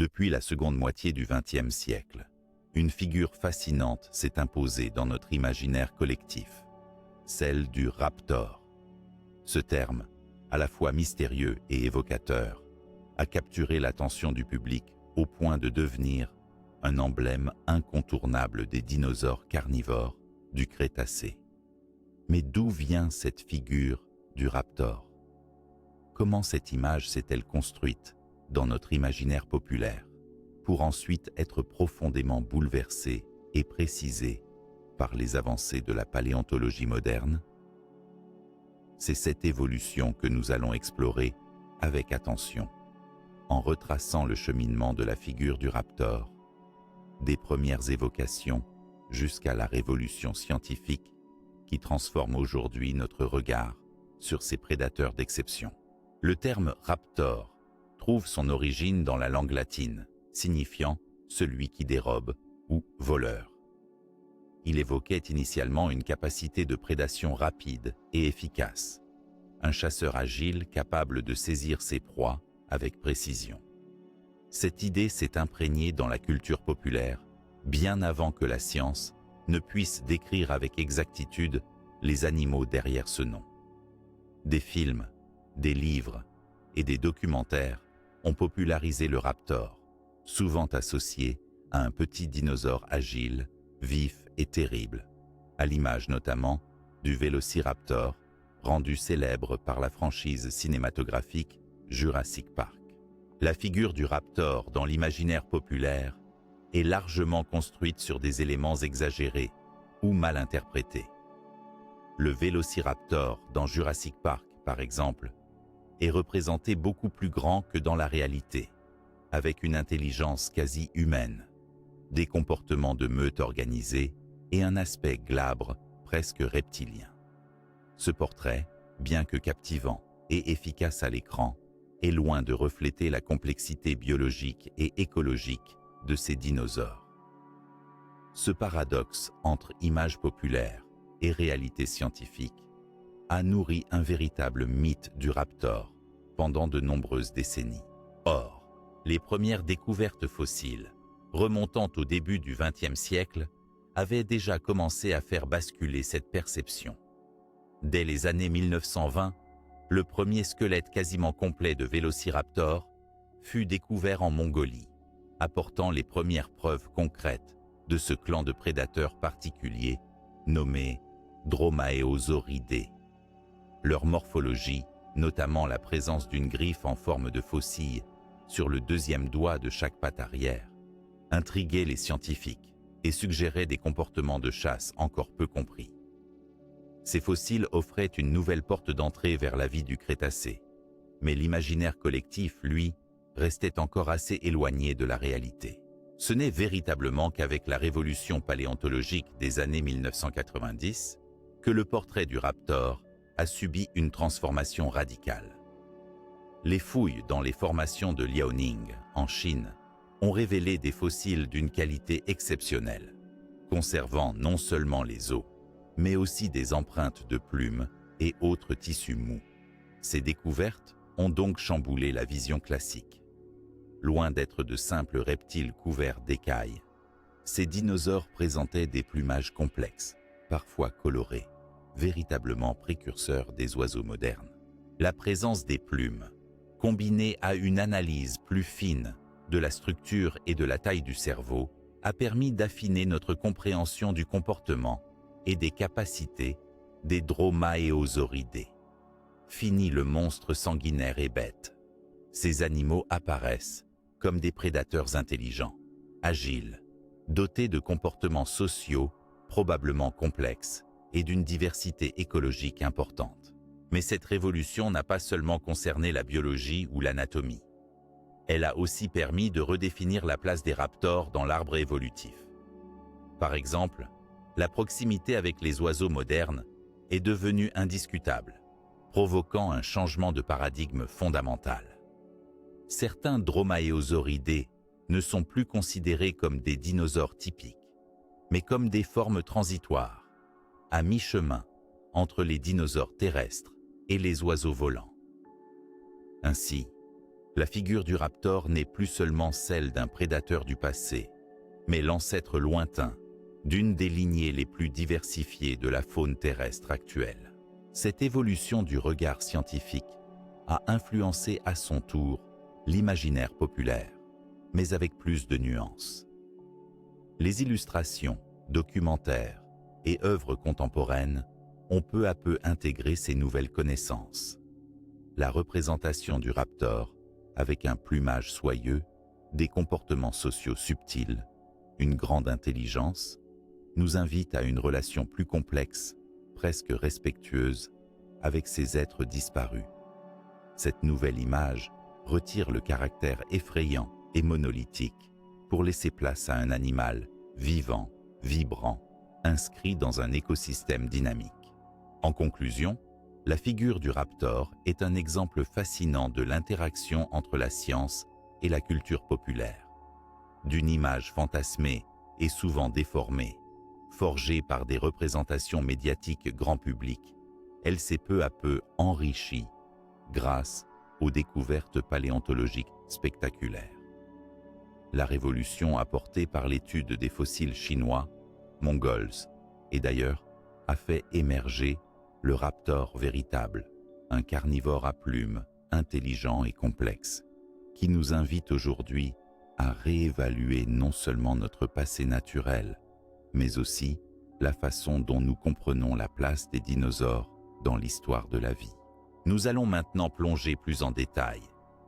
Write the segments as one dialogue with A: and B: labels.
A: Depuis la seconde moitié du XXe siècle, une figure fascinante s'est imposée dans notre imaginaire collectif, celle du raptor. Ce terme, à la fois mystérieux et évocateur, a capturé l'attention du public au point de devenir un emblème incontournable des dinosaures carnivores du Crétacé. Mais d'où vient cette figure du raptor? Comment cette image s'est-elle construite dans notre imaginaire populaire, pour ensuite être profondément bouleversée et précisée par les avancées de la paléontologie moderne? C'est cette évolution que nous allons explorer avec attention, en retraçant le cheminement de la figure du raptor, des premières évocations jusqu'à la révolution scientifique qui transforme aujourd'hui notre regard sur ces prédateurs d'exception. Le terme raptor trouve son origine dans la langue latine, signifiant « celui qui dérobe » ou « voleur ». Il évoquait initialement une capacité de prédation rapide et efficace, un chasseur agile capable de saisir ses proies avec précision. Cette idée s'est imprégnée dans la culture populaire bien avant que la science ne puisse décrire avec exactitude les animaux derrière ce nom. Des films, des livres et des documentaires ont popularisé le raptor, souvent associé à un petit dinosaure agile, vif et terrible, à l'image notamment du Vélociraptor, rendu célèbre par la franchise cinématographique Jurassic Park. La figure du raptor dans l'imaginaire populaire est largement construite sur des éléments exagérés ou mal interprétés. Le Vélociraptor dans Jurassic Park, par exemple, est représenté beaucoup plus grand que dans la réalité, avec une intelligence quasi humaine, des comportements de meute organisés et un aspect glabre, presque reptilien. Ce portrait, bien que captivant et efficace à l'écran, est loin de refléter la complexité biologique et écologique de ces dinosaures. Ce paradoxe entre image populaire et réalité scientifique a nourri un véritable mythe du raptor pendant de nombreuses décennies. Or, les premières découvertes fossiles, remontant au début du XXe siècle, avaient déjà commencé à faire basculer cette perception. Dès les années 1920, le premier squelette quasiment complet de Vélociraptor fut découvert en Mongolie, apportant les premières preuves concrètes de ce clan de prédateurs particuliers nommé Dromaeosauridae. Leur morphologie, notamment la présence d'une griffe en forme de faucille sur le deuxième doigt de chaque patte arrière, intriguait les scientifiques et suggérait des comportements de chasse encore peu compris. Ces fossiles offraient une nouvelle porte d'entrée vers la vie du Crétacé, mais l'imaginaire collectif, lui, restait encore assez éloigné de la réalité. Ce n'est véritablement qu'avec la révolution paléontologique des années 1990 que le portrait du raptor a subi une transformation radicale. Les fouilles dans les formations de Liaoning, en Chine, ont révélé des fossiles d'une qualité exceptionnelle, conservant non seulement les os, mais aussi des empreintes de plumes et autres tissus mous. Ces découvertes ont donc chamboulé la vision classique. Loin d'être de simples reptiles couverts d'écailles, ces dinosaures présentaient des plumages complexes, parfois colorés, véritablement précurseurs des oiseaux modernes. La présence des plumes, combinée à une analyse plus fine de la structure et de la taille du cerveau, a permis d'affiner notre compréhension du comportement et des capacités des Dromaeosauridae. Fini le monstre sanguinaire et bête. Ces animaux apparaissent comme des prédateurs intelligents, agiles, dotés de comportements sociaux probablement complexes et d'une diversité écologique importante. Mais cette révolution n'a pas seulement concerné la biologie ou l'anatomie. Elle a aussi permis de redéfinir la place des raptors dans l'arbre évolutif. Par exemple, la proximité avec les oiseaux modernes est devenue indiscutable, provoquant un changement de paradigme fondamental. Certains Dromaeosauridae ne sont plus considérés comme des dinosaures typiques, mais comme des formes transitoires, à mi-chemin entre les dinosaures terrestres et les oiseaux volants. Ainsi, La figure du raptor n'est plus seulement celle d'un prédateur du passé, mais l'ancêtre lointain d'une des lignées les plus diversifiées de la faune terrestre actuelle. Cette évolution du regard scientifique a influencé à son tour l'imaginaire populaire, mais avec plus de nuances. Les illustrations, documentaires et œuvres contemporaines ont peu à peu intégré ces nouvelles connaissances. La représentation du raptor, avec un plumage soyeux, des comportements sociaux subtils, une grande intelligence, nous invite à une relation plus complexe, presque respectueuse, avec ces êtres disparus. Cette nouvelle image retire le caractère effrayant et monolithique pour laisser place à un animal vivant, vibrant, inscrit dans un écosystème dynamique. En conclusion, la figure du raptor est un exemple fascinant de l'interaction entre la science et la culture populaire. D'une image fantasmée et souvent déformée, forgée par des représentations médiatiques grand public, elle s'est peu à peu enrichie grâce aux découvertes paléontologiques spectaculaires. La révolution apportée par l'étude des fossiles chinois, mongols, et d'ailleurs, a fait émerger le raptor véritable, un carnivore à plumes, intelligent et complexe, qui nous invite aujourd'hui à réévaluer non seulement notre passé naturel, mais aussi la façon dont nous comprenons la place des dinosaures dans l'histoire de la vie. Nous allons maintenant plonger plus en détail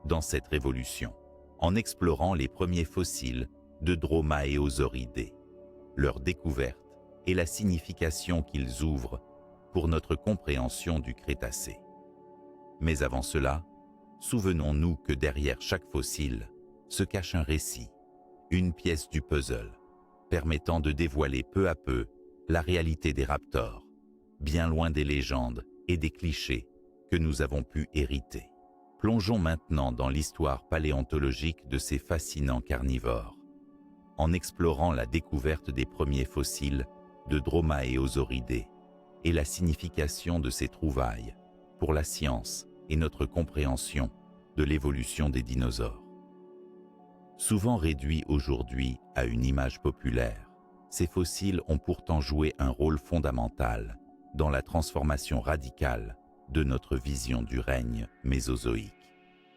A: dans cette révolution, en explorant les premiers fossiles de Dromaeosauridés, leur découverte et la signification qu'ils ouvrent pour notre compréhension du Crétacé. Mais avant cela, souvenons-nous que derrière chaque fossile se cache un récit, une pièce du puzzle, permettant de dévoiler peu à peu la réalité des raptors, bien loin des légendes et des clichés que nous avons pu hériter. Plongeons maintenant dans l'histoire paléontologique de ces fascinants carnivores, en explorant la découverte des premiers fossiles de Dromaeosauridés et la signification de ces trouvailles pour la science et notre compréhension de l'évolution des dinosaures. Souvent réduits aujourd'hui à une image populaire, ces fossiles ont pourtant joué un rôle fondamental dans la transformation radicale de notre vision du règne mésozoïque.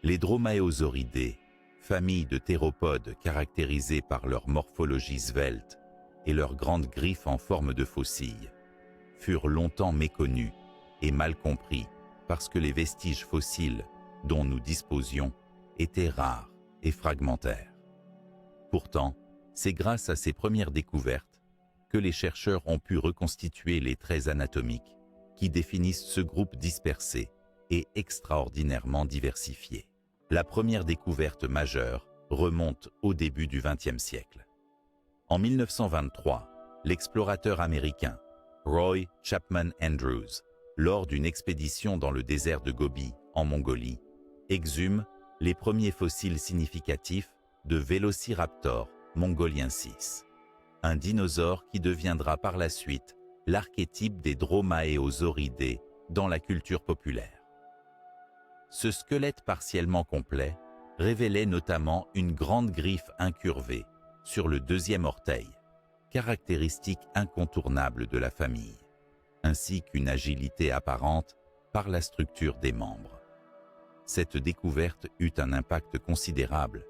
A: Les Dromaeosauridés, famille de théropodes caractérisés par leur morphologie svelte et leurs grandes griffes en forme de faucilles, furent longtemps méconnus et mal compris parce que les vestiges fossiles dont nous disposions étaient rares et fragmentaires. Pourtant, c'est grâce à ces premières découvertes que les chercheurs ont pu reconstituer les traits anatomiques qui définissent ce groupe dispersé et extraordinairement diversifié. La première découverte majeure remonte au début du XXe siècle. En 1923, l'explorateur américain Roy Chapman Andrews, lors d'une expédition dans le désert de Gobi, en Mongolie, exhume les premiers fossiles significatifs de Vélociraptor mongoliensis, un dinosaure qui deviendra par la suite l'archétype des Dromaeosauridés dans la culture populaire. Ce squelette partiellement complet révélait notamment une grande griffe incurvée sur le deuxième orteil, caractéristique incontournable de la famille, ainsi qu'une agilité apparente par la structure des membres. Cette découverte eut un impact considérable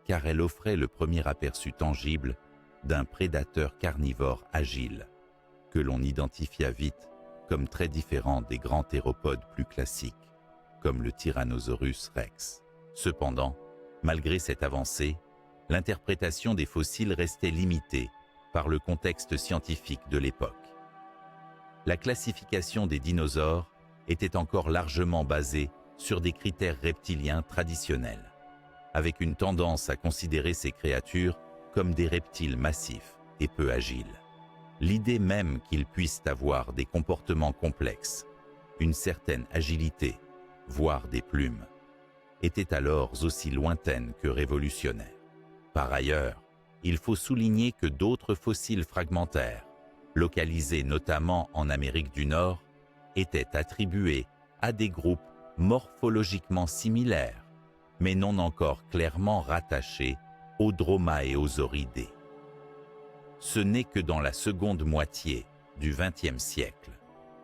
A: car elle offrait le premier aperçu tangible d'un prédateur carnivore agile, que l'on identifia vite comme très différent des grands théropodes plus classiques, comme le Tyrannosaurus rex. Cependant, malgré cette avancée, l'interprétation des fossiles restait limitée par le contexte scientifique de l'époque. La classification des dinosaures était encore largement basée sur des critères reptiliens traditionnels, avec une tendance à considérer ces créatures comme des reptiles massifs et peu agiles. L'idée même qu'ils puissent avoir des comportements complexes, une certaine agilité, voire des plumes, était alors aussi lointaine que révolutionnaire. Par ailleurs, il faut souligner que d'autres fossiles fragmentaires, localisés notamment en Amérique du Nord, étaient attribués à des groupes morphologiquement similaires, mais non encore clairement rattachés aux Dromaeosauridés. Ce n'est que dans la seconde moitié du XXe siècle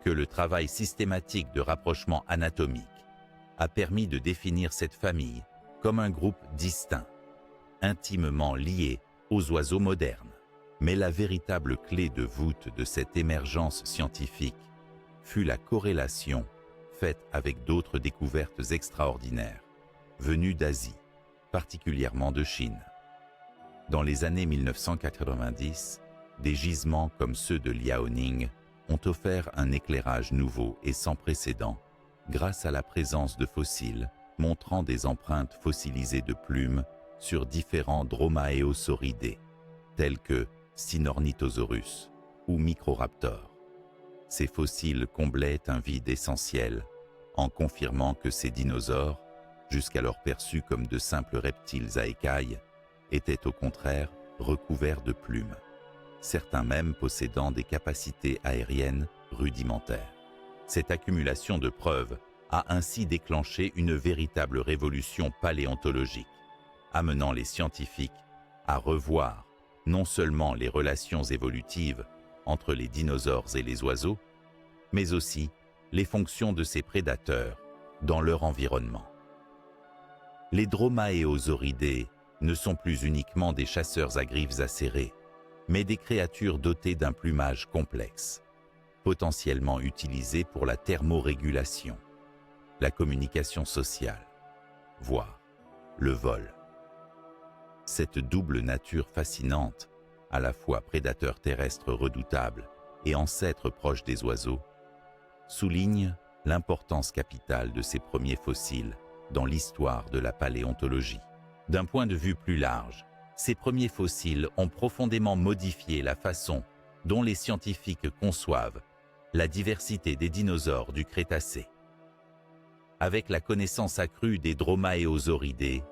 A: que le travail systématique de rapprochement anatomique a permis de définir cette famille comme un groupe distinct, intimement lié aux oiseaux modernes. Mais la véritable clé de voûte de cette émergence scientifique fut la corrélation faite avec d'autres découvertes extraordinaires, venues d'Asie, particulièrement de Chine. Dans les années 1990, des gisements comme ceux de Liaoning ont offert un éclairage nouveau et sans précédent grâce à la présence de fossiles montrant des empreintes fossilisées de plumes sur différents Dromaeosauridés, tels que Sinornithosaurus ou Microraptor. Ces fossiles comblaient un vide essentiel en confirmant que ces dinosaures, jusqu'alors perçus comme de simples reptiles à écailles, étaient au contraire recouverts de plumes, certains même possédant des capacités aériennes rudimentaires. Cette accumulation de preuves a ainsi déclenché une véritable révolution paléontologique, amenant les scientifiques à revoir non seulement les relations évolutives entre les dinosaures et les oiseaux, mais aussi les fonctions de ces prédateurs dans leur environnement. Les Dromaeosauridés ne sont plus uniquement des chasseurs à griffes acérées, mais des créatures dotées d'un plumage complexe, potentiellement utilisé pour la thermorégulation, la communication sociale, voire le vol. Cette double nature fascinante, à la fois prédateur terrestre redoutable et ancêtre proche des oiseaux, souligne l'importance capitale de ces premiers fossiles dans l'histoire de la paléontologie. D'un point de vue plus large, ces premiers fossiles ont profondément modifié la façon dont les scientifiques conçoivent la diversité des dinosaures du Crétacé. Avec la connaissance accrue des Dromaeosauridés,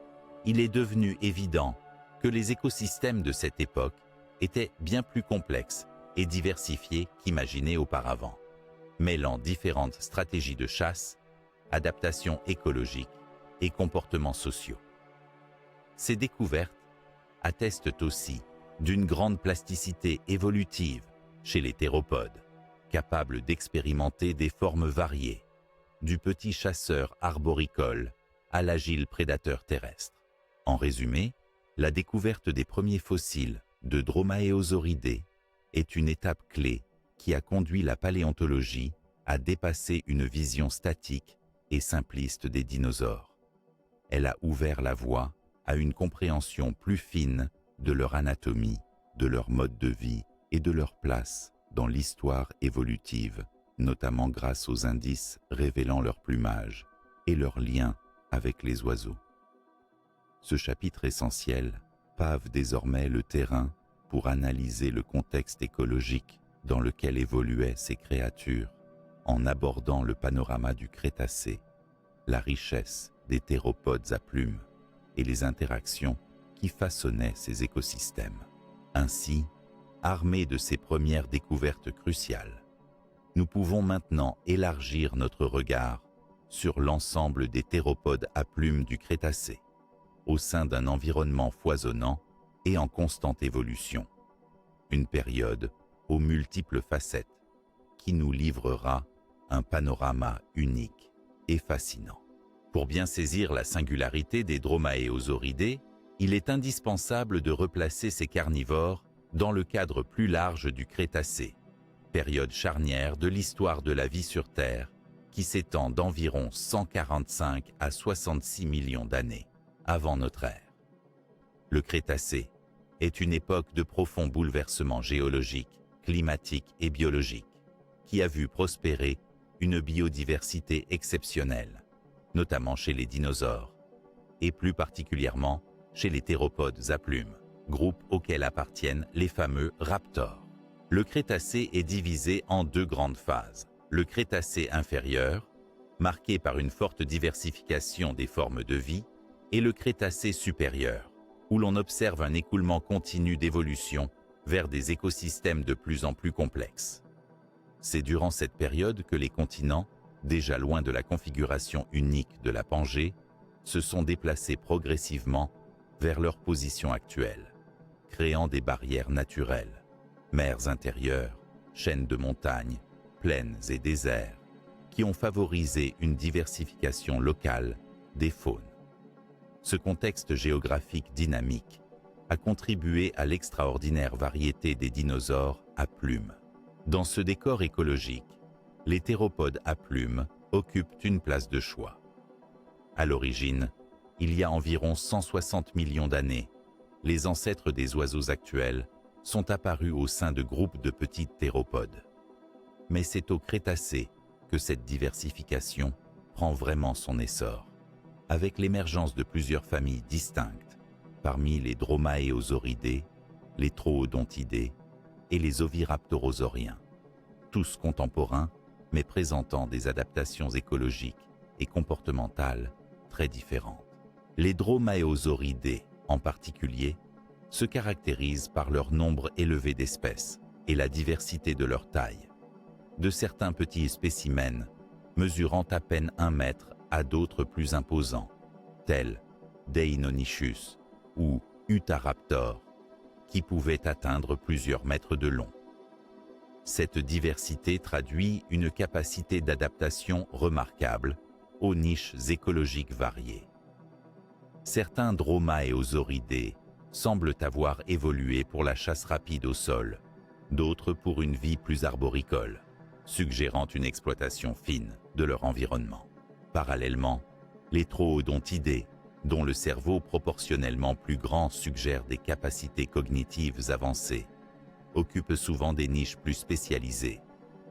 A: il est devenu évident que les écosystèmes de cette époque étaient bien plus complexes et diversifiés qu'imaginés auparavant, mêlant différentes stratégies de chasse, adaptation écologique et comportements sociaux. Ces découvertes attestent aussi d'une grande plasticité évolutive chez les théropodes, capables d'expérimenter des formes variées, du petit chasseur arboricole à l'agile prédateur terrestre. En résumé, la découverte des premiers fossiles de Dromaeosauridés est une étape clé qui a conduit la paléontologie à dépasser une vision statique et simpliste des dinosaures. Elle a ouvert la voie à une compréhension plus fine de leur anatomie, de leur mode de vie et de leur place dans l'histoire évolutive, notamment grâce aux indices révélant leur plumage et leur lien avec les oiseaux. Ce chapitre essentiel pave désormais le terrain pour analyser le contexte écologique dans lequel évoluaient ces créatures, en abordant le panorama du Crétacé, la richesse des théropodes à plumes et les interactions qui façonnaient ces écosystèmes. Ainsi, armés de ces premières découvertes cruciales, nous pouvons maintenant élargir notre regard sur l'ensemble des théropodes à plumes du Crétacé, au sein d'un environnement foisonnant et en constante évolution. Une période aux multiples facettes qui nous livrera un panorama unique et fascinant. Pour bien saisir la singularité des Dromaeosauridés, il est indispensable de replacer ces carnivores dans le cadre plus large du Crétacé, période charnière de l'histoire de la vie sur Terre qui s'étend d'environ 145 à 66 millions d'années avant notre ère. Le Crétacé est une époque de profonds bouleversements géologiques, climatiques et biologiques qui a vu prospérer une biodiversité exceptionnelle, notamment chez les dinosaures et plus particulièrement chez les théropodes à plumes, groupe auquel appartiennent les fameux raptors. Le Crétacé est divisé en deux grandes phases. Le Crétacé inférieur, marqué par une forte diversification des formes de vie, et le Crétacé supérieur, où l'on observe un écoulement continu d'évolution vers des écosystèmes de plus en plus complexes. C'est durant cette période que les continents, déjà loin de la configuration unique de la Pangée, se sont déplacés progressivement vers leur position actuelle, créant des barrières naturelles, mers intérieures, chaînes de montagnes, plaines et déserts, qui ont favorisé une diversification locale des faunes. Ce contexte géographique dynamique a contribué à l'extraordinaire variété des dinosaures à plumes. Dans ce décor écologique, les théropodes à plumes occupent une place de choix. À l'origine, il y a environ 160 millions d'années, les ancêtres des oiseaux actuels sont apparus au sein de groupes de petits théropodes. Mais c'est au Crétacé que cette diversification prend vraiment son essor, avec l'émergence de plusieurs familles distinctes, parmi les Dromaeosauridés, les Troodontidés et les Oviraptorosauriens, tous contemporains mais présentant des adaptations écologiques et comportementales très différentes. Les Dromaeosauridés, en particulier, se caractérisent par leur nombre élevé d'espèces et la diversité de leur taille. De certains petits spécimens mesurant à peine 1 mètre à d'autres plus imposants, tels Deinonychus ou Utahraptor, qui pouvaient atteindre plusieurs mètres de long. Cette diversité traduit une capacité d'adaptation remarquable aux niches écologiques variées. Certains Dromaeosauridés semblent avoir évolué pour la chasse rapide au sol, d'autres pour une vie plus arboricole, suggérant une exploitation fine de leur environnement. Parallèlement, les Troodontidés, dont le cerveau proportionnellement plus grand suggère des capacités cognitives avancées, occupent souvent des niches plus spécialisées,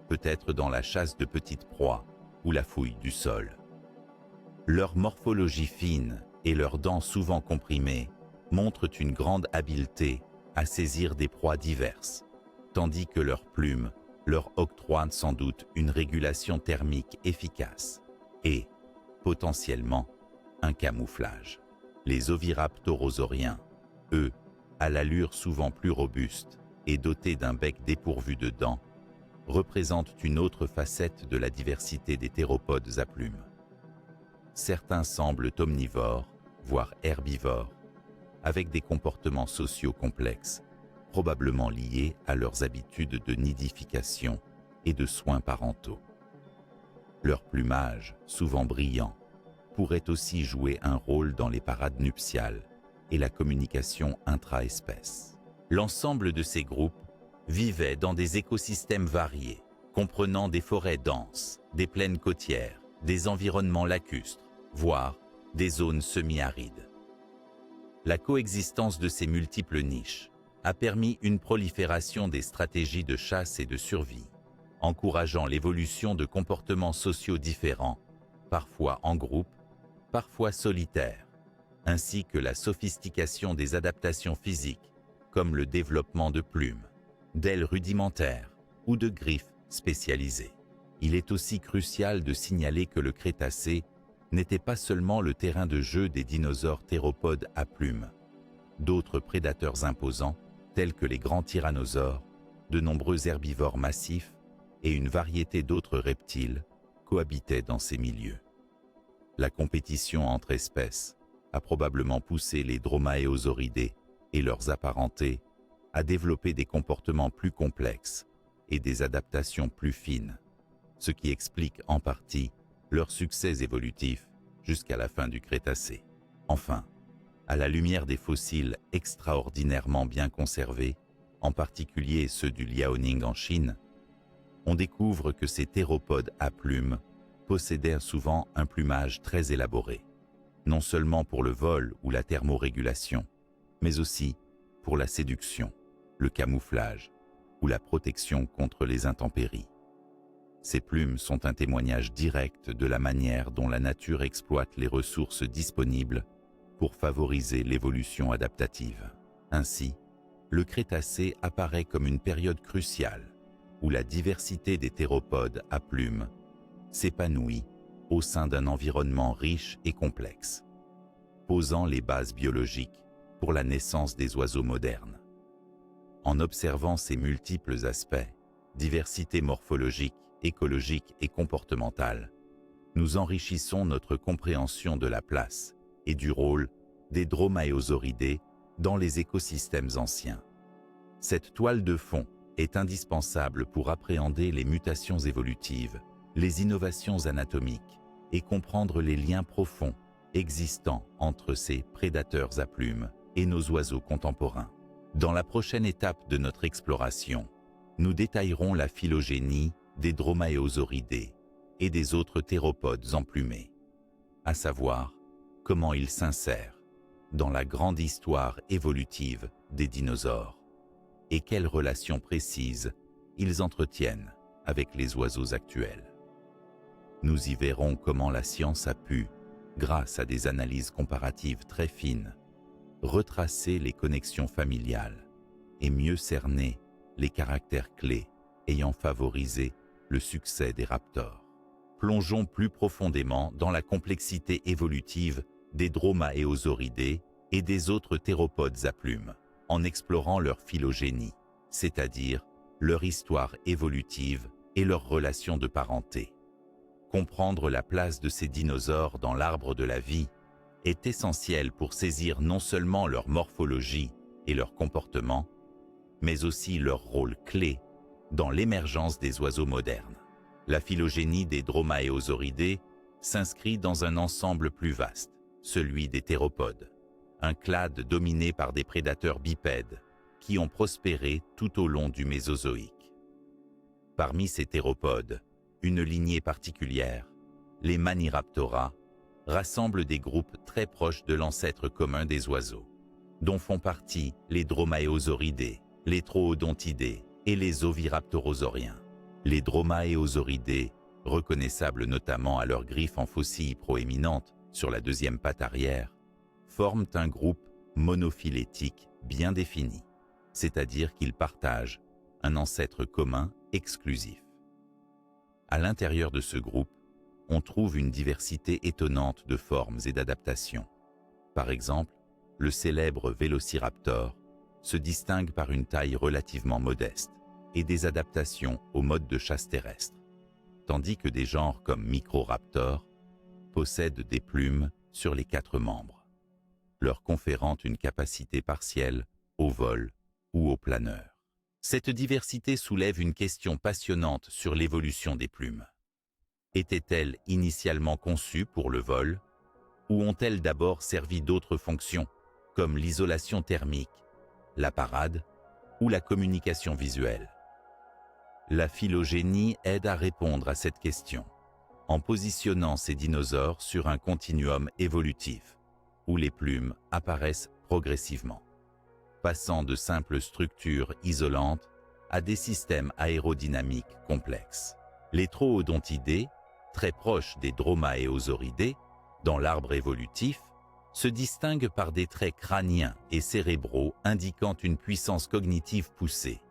A: peut-être dans la chasse de petites proies ou la fouille du sol. Leur morphologie fine et leurs dents souvent comprimées montrent une grande habileté à saisir des proies diverses, tandis que leurs plumes leur octroient sans doute une régulation thermique efficace et, potentiellement, un camouflage. Les oviraptorosauriens, eux, à l'allure souvent plus robuste et dotés d'un bec dépourvu de dents, représentent une autre facette de la diversité des théropodes à plumes. Certains semblent omnivores, voire herbivores, avec des comportements sociaux complexes, probablement liés à leurs habitudes de nidification et de soins parentaux. Leur plumage, souvent brillant, pourrait aussi jouer un rôle dans les parades nuptiales et la communication intra-espèces. L'ensemble de ces groupes vivaient dans des écosystèmes variés, comprenant des forêts denses, des plaines côtières, des environnements lacustres, voire des zones semi-arides. La coexistence de ces multiples niches a permis une prolifération des stratégies de chasse et de survie, encourageant l'évolution de comportements sociaux différents, parfois en groupe, parfois solitaires, ainsi que la sophistication des adaptations physiques, comme le développement de plumes, d'ailes rudimentaires ou de griffes spécialisées. Il est aussi crucial de signaler que le Crétacé n'était pas seulement le terrain de jeu des dinosaures théropodes à plumes. D'autres prédateurs imposants, tels que les grands tyrannosaures, de nombreux herbivores massifs et une variété d'autres reptiles, cohabitaient dans ces milieux. La compétition entre espèces a probablement poussé les Dromaeosauridés et leurs apparentés à développer des comportements plus complexes et des adaptations plus fines, ce qui explique en partie leur succès évolutif jusqu'à la fin du Crétacé. Enfin, à la lumière des fossiles extraordinairement bien conservés, en particulier ceux du Liaoning en Chine, on découvre que ces théropodes à plumes possédaient souvent un plumage très élaboré, non seulement pour le vol ou la thermorégulation, mais aussi pour la séduction, le camouflage ou la protection contre les intempéries. Ces plumes sont un témoignage direct de la manière dont la nature exploite les ressources disponibles pour favoriser l'évolution adaptative. Ainsi, le Crétacé apparaît comme une période cruciale où la diversité des théropodes à plumes s'épanouit au sein d'un environnement riche et complexe, posant les bases biologiques pour la naissance des oiseaux modernes. En observant ces multiples aspects, diversité morphologique, écologique et comportementale, nous enrichissons notre compréhension de la place et du rôle des dromaeosauridés dans les écosystèmes anciens. Cette toile de fond est indispensable pour appréhender les mutations évolutives, les innovations anatomiques et comprendre les liens profonds existants entre ces prédateurs à plumes et nos oiseaux contemporains. Dans la prochaine étape de notre exploration, nous détaillerons la phylogénie des dromaeosauridés et des autres théropodes emplumés, à savoir comment ils s'insèrent dans la grande histoire évolutive des dinosaures et quelles relations précises ils entretiennent avec les oiseaux actuels. Nous y verrons comment la science a pu, grâce à des analyses comparatives très fines, retracer les connexions familiales et mieux cerner les caractères clés ayant favorisé le succès des raptors. Plongeons plus profondément dans la complexité évolutive des dromaeosauridés et des autres théropodes à plumes, en explorant leur phylogénie, c'est-à-dire leur histoire évolutive et leurs relations de parenté. Comprendre la place de ces dinosaures dans l'arbre de la vie est essentiel pour saisir non seulement leur morphologie et leur comportement, mais aussi leur rôle clé dans l'émergence des oiseaux modernes. La phylogénie des dromaeosauridés s'inscrit dans un ensemble plus vaste, celui des théropodes, un clade dominé par des prédateurs bipèdes qui ont prospéré tout au long du Mésozoïque. Parmi ces théropodes, une lignée particulière, les Maniraptora, rassemble des groupes très proches de l'ancêtre commun des oiseaux, dont font partie les dromaeosauridés, les troodontidés et les oviraptorosauriens. Les dromaeosauridés, reconnaissables notamment à leurs griffes en faucilles proéminentes sur la deuxième patte arrière, forment un groupe monophylétique bien défini, c'est-à-dire qu'ils partagent un ancêtre commun exclusif. À l'intérieur de ce groupe, on trouve une diversité étonnante de formes et d'adaptations. Par exemple, le célèbre Vélociraptor se distingue par une taille relativement modeste et des adaptations au mode de chasse terrestre, tandis que des genres comme Microraptor possèdent des plumes sur les 4 membres, leur conférant une capacité partielle au vol ou au planeur. Cette diversité soulève une question passionnante sur l'évolution des plumes. Étaient-elles initialement conçues pour le vol, ou ont-elles d'abord servi d'autres fonctions, comme l'isolation thermique, la parade ou la communication visuelle? La phylogénie aide à répondre à cette question, en positionnant ces dinosaures sur un continuum évolutif, où les plumes apparaissent progressivement, passant de simples structures isolantes à des systèmes aérodynamiques complexes. Les troodontidés, très proches des dromaeosauridés, dans l'arbre évolutif, se distinguent par des traits crâniens et cérébraux indiquant une puissance cognitive poussée,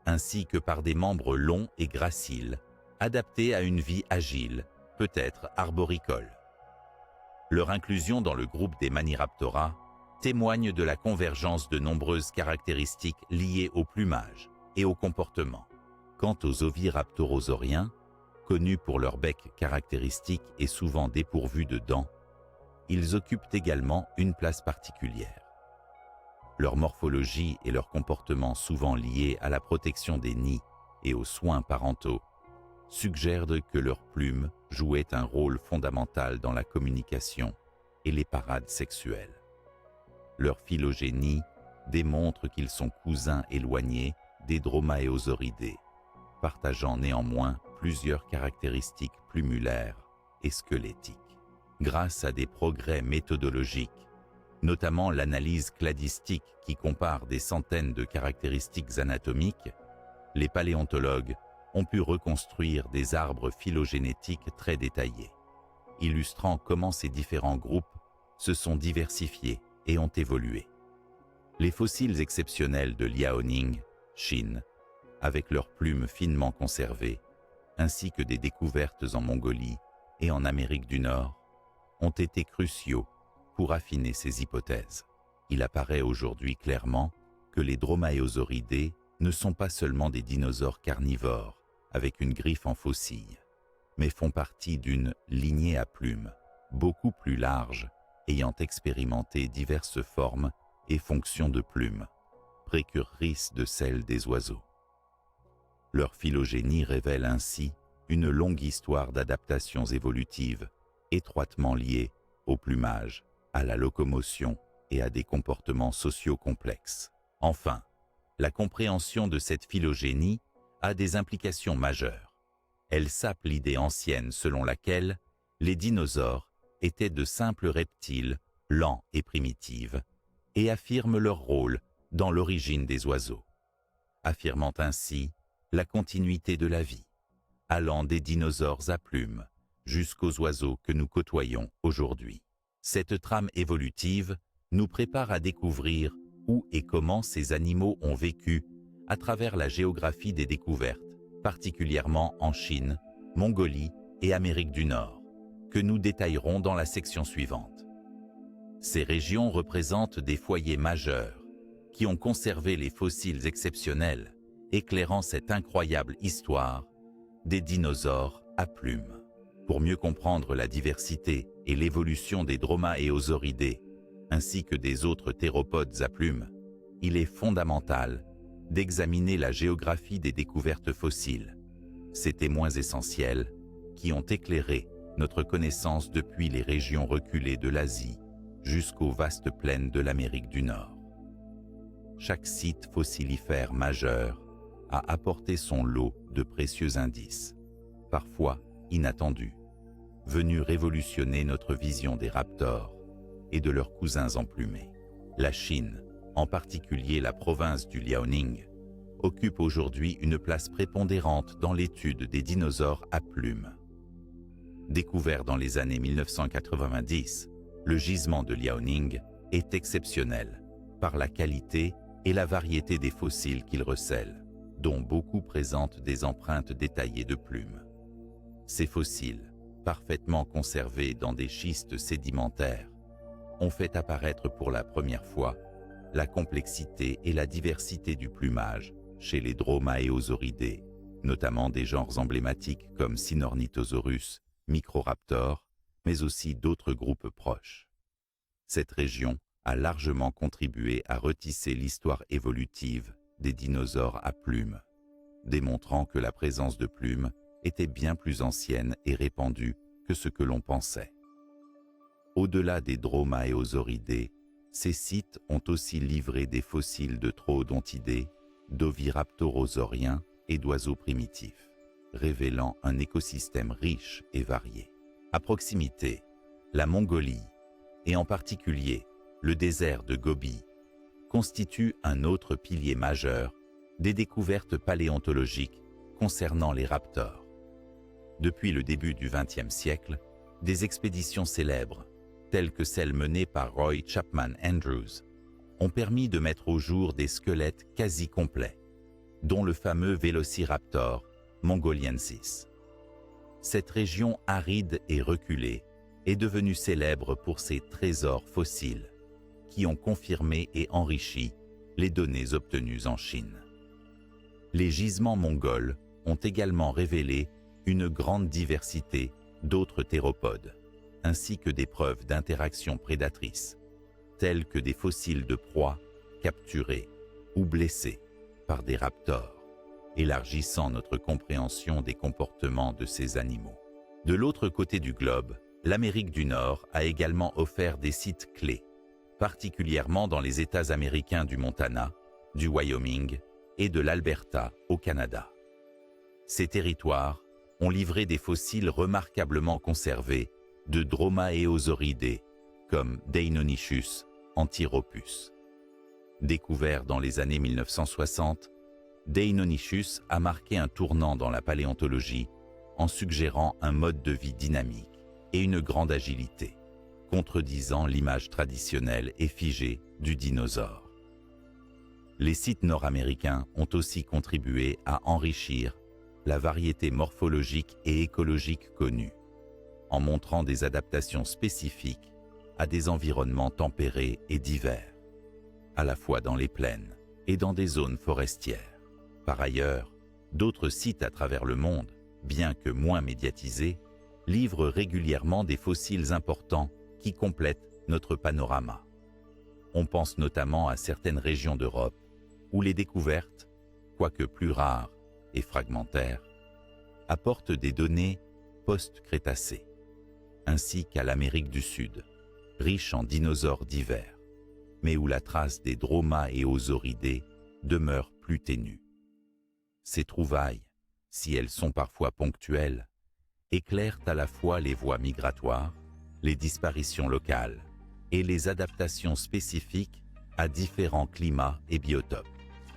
A: ainsi que par des membres longs et graciles, adaptés à une vie agile, peut-être arboricole. Leur inclusion dans le groupe des Maniraptora témoigne de la convergence de nombreuses caractéristiques liées au plumage et au comportement. Quant aux oviraptorosauriens, connus pour leur bec caractéristique et souvent dépourvus de dents, ils occupent également une place particulière. Leur morphologie et leur comportement souvent liés à la protection des nids et aux soins parentaux suggèrent que leurs plumes jouaient un rôle fondamental dans la communication et les parades sexuelles. Leur phylogénie démontre qu'ils sont cousins éloignés des dromaeosauridés, partageant néanmoins plusieurs caractéristiques plumulaires et squelettiques. Grâce à des progrès méthodologiques, notamment l'analyse cladistique qui compare des centaines de caractéristiques anatomiques, les paléontologues ont pu reconstruire des arbres phylogénétiques très détaillés, illustrant comment ces différents groupes se sont diversifiés et ont évolué. Les fossiles exceptionnels de Liaoning, Chine, avec leurs plumes finement conservées, ainsi que des découvertes en Mongolie et en Amérique du Nord, ont été cruciaux pour affiner ces hypothèses. Il apparaît aujourd'hui clairement que les dromaeosauridés ne sont pas seulement des dinosaures carnivores avec une griffe en faucille, mais font partie d'une lignée à plumes beaucoup plus large ayant expérimenté diverses formes et fonctions de plumes, précurseuses de celles des oiseaux. Leur phylogénie révèle ainsi une longue histoire d'adaptations évolutives étroitement liées au plumage, à la locomotion et à des comportements sociaux complexes. Enfin, la compréhension de cette phylogénie a des implications majeures. Elle sape l'idée ancienne selon laquelle les dinosaures étaient de simples reptiles lents et primitifs et affirme leur rôle dans l'origine des oiseaux, affirmant ainsi la continuité de la vie, allant des dinosaures à plumes jusqu'aux oiseaux que nous côtoyons aujourd'hui. Cette trame évolutive nous prépare à découvrir où et comment ces animaux ont vécu à travers la géographie des découvertes, particulièrement en Chine, Mongolie et Amérique du Nord, que nous détaillerons dans la section suivante. Ces régions représentent des foyers majeurs qui ont conservé les fossiles exceptionnels, éclairant cette incroyable histoire des dinosaures à plumes. Pour mieux comprendre la diversité et l'évolution des dromaéosauridés, ainsi que des autres théropodes à plumes, il est fondamental d'examiner la géographie des découvertes fossiles, ces témoins essentiels qui ont éclairé notre connaissance depuis les régions reculées de l'Asie jusqu'aux vastes plaines de l'Amérique du Nord. Chaque site fossilifère majeur a apporté son lot de précieux indices, parfois inattendus, venus révolutionner notre vision des raptors et de leurs cousins emplumés. La Chine, en particulier la province du Liaoning, occupe aujourd'hui une place prépondérante dans l'étude des dinosaures à plumes. Découvert dans les années 1990, le gisement de Liaoning est exceptionnel par la qualité et la variété des fossiles qu'il recèle, dont beaucoup présentent des empreintes détaillées de plumes. Ces fossiles, parfaitement conservés dans des schistes sédimentaires, ont fait apparaître pour la première fois la complexité et la diversité du plumage chez les dromaéosauridés, notamment des genres emblématiques comme Sinornithosaurus, Microraptor, mais aussi d'autres groupes proches. Cette région a largement contribué à retisser l'histoire évolutive des dinosaures à plumes, démontrant que la présence de plumes était bien plus ancienne et répandue que ce que l'on pensait. Au-delà des dromaéosauridés, ces sites ont aussi livré des fossiles de troodontidés, d'oviraptorosauriens et d'oiseaux primitifs, révélant un écosystème riche et varié. À proximité, la Mongolie, et en particulier le désert de Gobi, constitue un autre pilier majeur des découvertes paléontologiques concernant les raptors. Depuis le début du XXe siècle, des expéditions célèbres, telles que celles menées par Roy Chapman Andrews, ont permis de mettre au jour des squelettes quasi complets, dont le fameux Velociraptor mongoliensis. Cette région aride et reculée est devenue célèbre pour ses trésors fossiles, qui ont confirmé et enrichi les données obtenues en Chine. Les gisements mongols ont également révélé une grande diversité d'autres théropodes, ainsi que des preuves d'interaction prédatrice, telles que des fossiles de proies capturées ou blessées par des raptors, élargissant notre compréhension des comportements de ces animaux. De l'autre côté du globe, l'Amérique du Nord a également offert des sites clés, particulièrement dans les États américains du Montana, du Wyoming et de l'Alberta au Canada. Ces territoires ont livré des fossiles remarquablement conservés de dromaéosauridés comme Deinonychus antiropus. Découvert dans les années 1960, Deinonychus a marqué un tournant dans la paléontologie en suggérant un mode de vie dynamique et une grande agilité, contredisant l'image traditionnelle et figée du dinosaure. Les sites nord-américains ont aussi contribué à enrichir la variété morphologique et écologique connue, en montrant des adaptations spécifiques à des environnements tempérés et divers, à la fois dans les plaines et dans des zones forestières. Par ailleurs, d'autres sites à travers le monde, bien que moins médiatisés, livrent régulièrement des fossiles importants qui complètent notre panorama. On pense notamment à certaines régions d'Europe où les découvertes, quoique plus rares et fragmentaires, apportent des données post-crétacées, ainsi qu'à l'Amérique du Sud, riche en dinosaures divers, mais où la trace des dromaéosauridés demeure plus ténue. Ces trouvailles, si elles sont parfois ponctuelles, éclairent à la fois les voies migratoires, les disparitions locales et les adaptations spécifiques à différents climats et biotopes.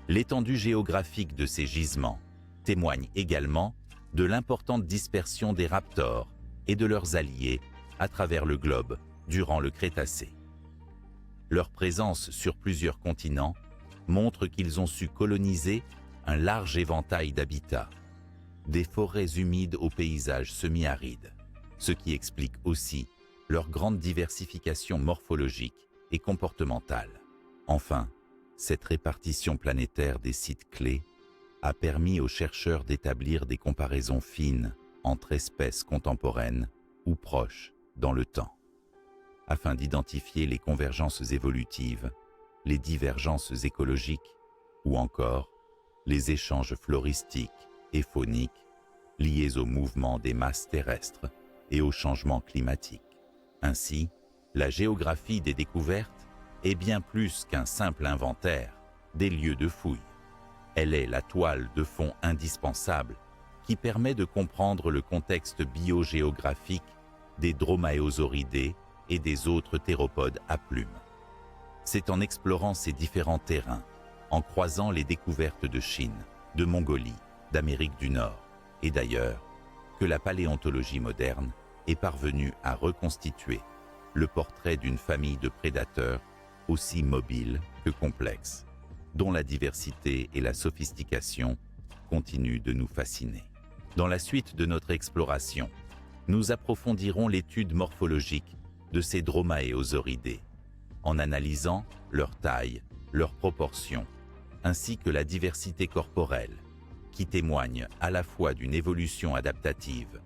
A: L'étendue géographique de ces gisements témoigne également de l'importante dispersion des raptors et de leurs alliés à travers le globe durant le Crétacé. Leur présence sur plusieurs continents montre qu'ils ont su coloniser un large éventail d'habitats, des forêts humides aux paysages semi-arides, ce qui explique aussi leur grande diversification morphologique et comportementale. Enfin, cette répartition planétaire des sites clés a permis aux chercheurs d'établir des comparaisons fines entre espèces contemporaines ou proches dans le temps, afin d'identifier les convergences évolutives, les divergences écologiques ou encore les échanges floristiques et fauniques liés au mouvement des masses terrestres et au changement climatique. Ainsi, la géographie des découvertes est bien plus qu'un simple inventaire des lieux de fouille. Elle est la toile de fond indispensable qui permet de comprendre le contexte biogéographique des dromaéosauridés et des autres théropodes à plumes. C'est en explorant ces différents terrains, en croisant les découvertes de Chine, de Mongolie, d'Amérique du Nord et d'ailleurs, que la paléontologie moderne est parvenue à reconstituer le portrait d'une famille de prédateurs aussi mobile que complexe, dont la diversité et la sophistication continuent de nous fasciner. Dans la suite de notre exploration, nous approfondirons l'étude morphologique de ces dromaéosauridés, en analysant leur taille, leurs proportions, ainsi que la diversité corporelle, qui témoigne à la fois d'une évolution adaptative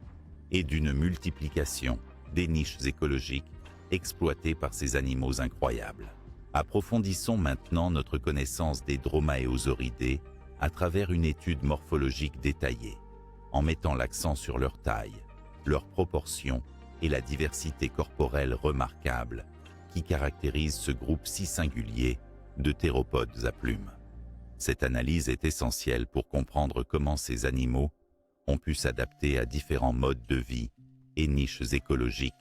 A: et d'une multiplication des niches écologiques exploitées par ces animaux incroyables. Approfondissons maintenant notre connaissance des dromaéosauridés à travers une étude morphologique détaillée, en mettant l'accent sur leur taille, leurs proportions et la diversité corporelle remarquable qui caractérise ce groupe si singulier de théropodes à plumes. Cette analyse est essentielle pour comprendre comment ces animaux ont pu s'adapter à différents modes de vie et niches écologiques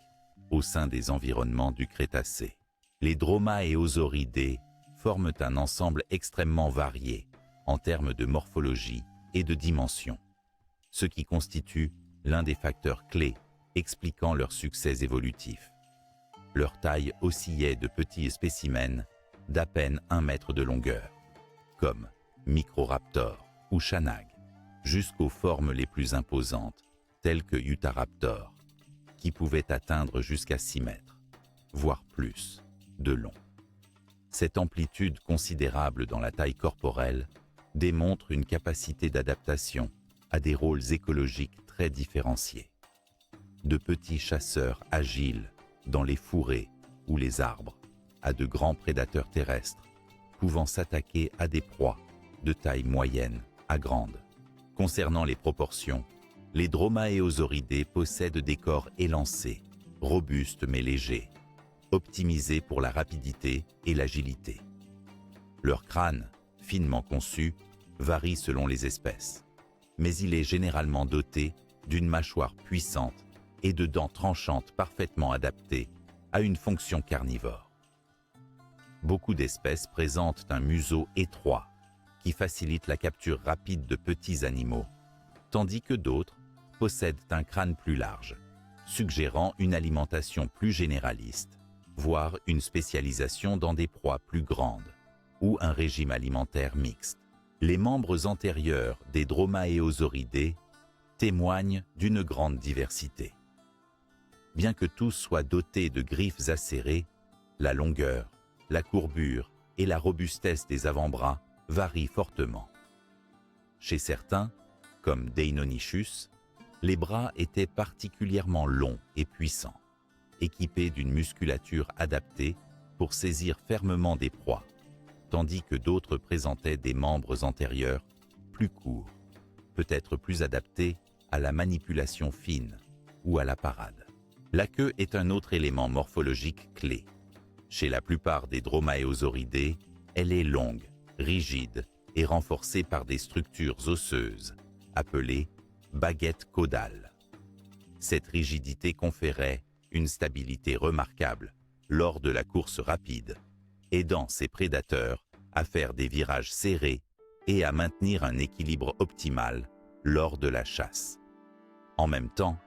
A: au sein des environnements du Crétacé. Les dromaéosauridés forment un ensemble extrêmement varié en termes de morphologie et de dimension, ce qui constitue l'un des facteurs clés expliquant leur succès évolutif. Leur taille oscillait de petits spécimens d'à peine 1 mètre de longueur, comme Microraptor ou Chanag, jusqu'aux formes les plus imposantes, telles que Utahraptor, qui pouvaient atteindre jusqu'à 6 mètres, voire plus, de long. Cette amplitude considérable dans la taille corporelle démontre une capacité d'adaptation à des rôles écologiques très différenciés. De petits chasseurs agiles dans les fourrés ou les arbres, à de grands prédateurs terrestres, pouvant s'attaquer à des proies de taille moyenne à grande. Concernant les proportions, les dromaéosauridés possèdent des corps élancés, robustes mais légers, optimisés pour la rapidité et l'agilité. Leur crâne, finement conçu, varie selon les espèces, mais il est généralement doté d'une mâchoire puissante et de dents tranchantes parfaitement adaptées à une fonction carnivore. Beaucoup d'espèces présentent un museau étroit qui facilite la capture rapide de petits animaux, tandis que d'autres possèdent un crâne plus large, suggérant une alimentation plus généraliste, voire une spécialisation dans des proies plus grandes, ou un régime alimentaire mixte. Les membres antérieurs des dromaéosauridés témoignent d'une grande diversité. Bien que tous soient dotés de griffes acérées, la longueur, la courbure et la robustesse des avant-bras varient fortement. Chez certains, comme Deinonychus, les bras étaient particulièrement longs et puissants, équipés d'une musculature adaptée pour saisir fermement des proies, tandis que d'autres présentaient des membres antérieurs plus courts, peut-être plus adaptés à la manipulation fine ou à la parade. La queue est un autre élément morphologique clé. Chez la plupart des dromaeosauridés, elle est longue, rigide et renforcée par des structures osseuses, appelées baguettes caudales. Cette rigidité conférait une stabilité remarquable lors de la course rapide, aidant ses prédateurs à faire des virages serrés et à maintenir un équilibre optimal lors de la chasse. En même temps,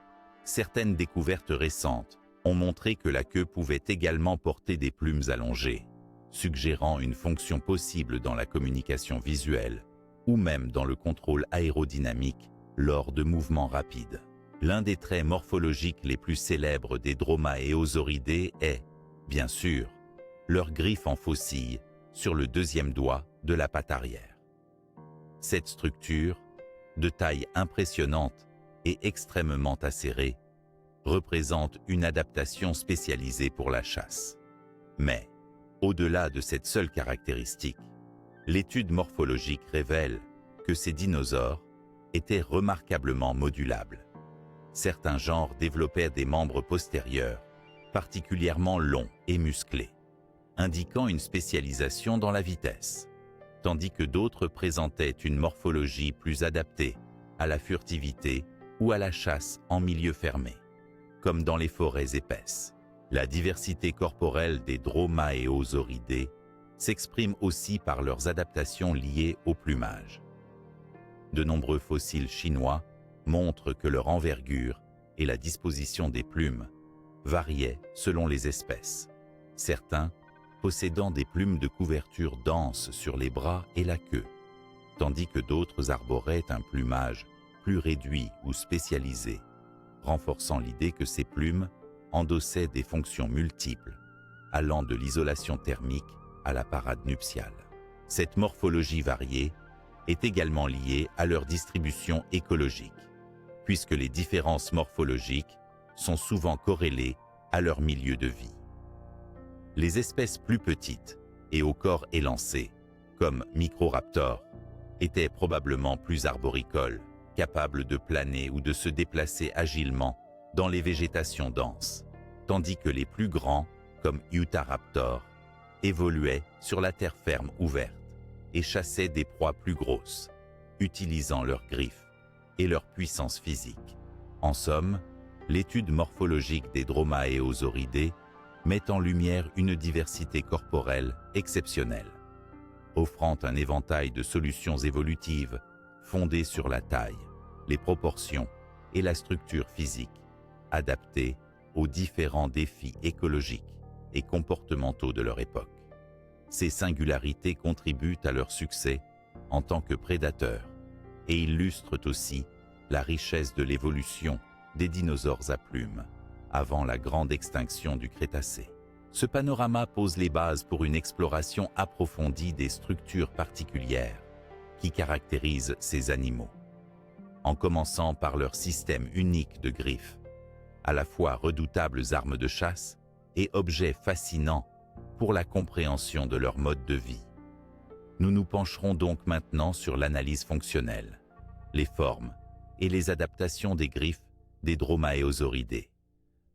A: certaines découvertes récentes ont montré que la queue pouvait également porter des plumes allongées, suggérant une fonction possible dans la communication visuelle ou même dans le contrôle aérodynamique lors de mouvements rapides. L'un des traits morphologiques les plus célèbres des dromaeosauridés est, bien sûr, leur griffe en faucille sur le deuxième doigt de la patte arrière. Cette structure, de taille impressionnante et extrêmement acérée, représente une adaptation spécialisée pour la chasse. Mais, au-delà de cette seule caractéristique, l'étude morphologique révèle que ces dinosaures étaient remarquablement modulables. Certains genres développaient des membres postérieurs, particulièrement longs et musclés, indiquant une spécialisation dans la vitesse, tandis que d'autres présentaient une morphologie plus adaptée à la furtivité ou à la chasse en milieu fermé, comme dans les forêts épaisses. La diversité corporelle des dromaeosauridés s'exprime aussi par leurs adaptations liées au plumage. De nombreux fossiles chinois montrent que leur envergure et la disposition des plumes variaient selon les espèces, certains possédant des plumes de couverture denses sur les bras et la queue, tandis que d'autres arboraient un plumage plus réduit ou spécialisé, renforçant l'idée que ces plumes endossaient des fonctions multiples, allant de l'isolation thermique à la parade nuptiale. Cette morphologie variée est également liée à leur distribution écologique, puisque les différences morphologiques sont souvent corrélées à leur milieu de vie. Les espèces plus petites et au corps élancé, comme Microraptor, étaient probablement plus arboricoles, capables de planer ou de se déplacer agilement dans les végétations denses, tandis que les plus grands, comme Utahraptor, évoluaient sur la terre ferme ouverte et chassaient des proies plus grosses, utilisant leurs griffes et leur puissance physique. En somme, l'étude morphologique des dromaeosauridés met en lumière une diversité corporelle exceptionnelle, offrant un éventail de solutions évolutives fondées sur la taille, les proportions et la structure physique, adaptées aux différents défis écologiques et comportementaux de leur époque. Ces singularités contribuent à leur succès en tant que prédateurs et illustrent aussi la richesse de l'évolution des dinosaures à plumes avant la grande extinction du Crétacé. Ce panorama pose les bases pour une exploration approfondie des structures particulières qui caractérisent ces animaux, en commençant par leur système unique de griffes, à la fois redoutables armes de chasse et objets fascinants pour la compréhension de leur mode de vie. Nous nous pencherons donc maintenant sur l'analyse fonctionnelle, les formes et les adaptations des griffes des dromaeosauridés,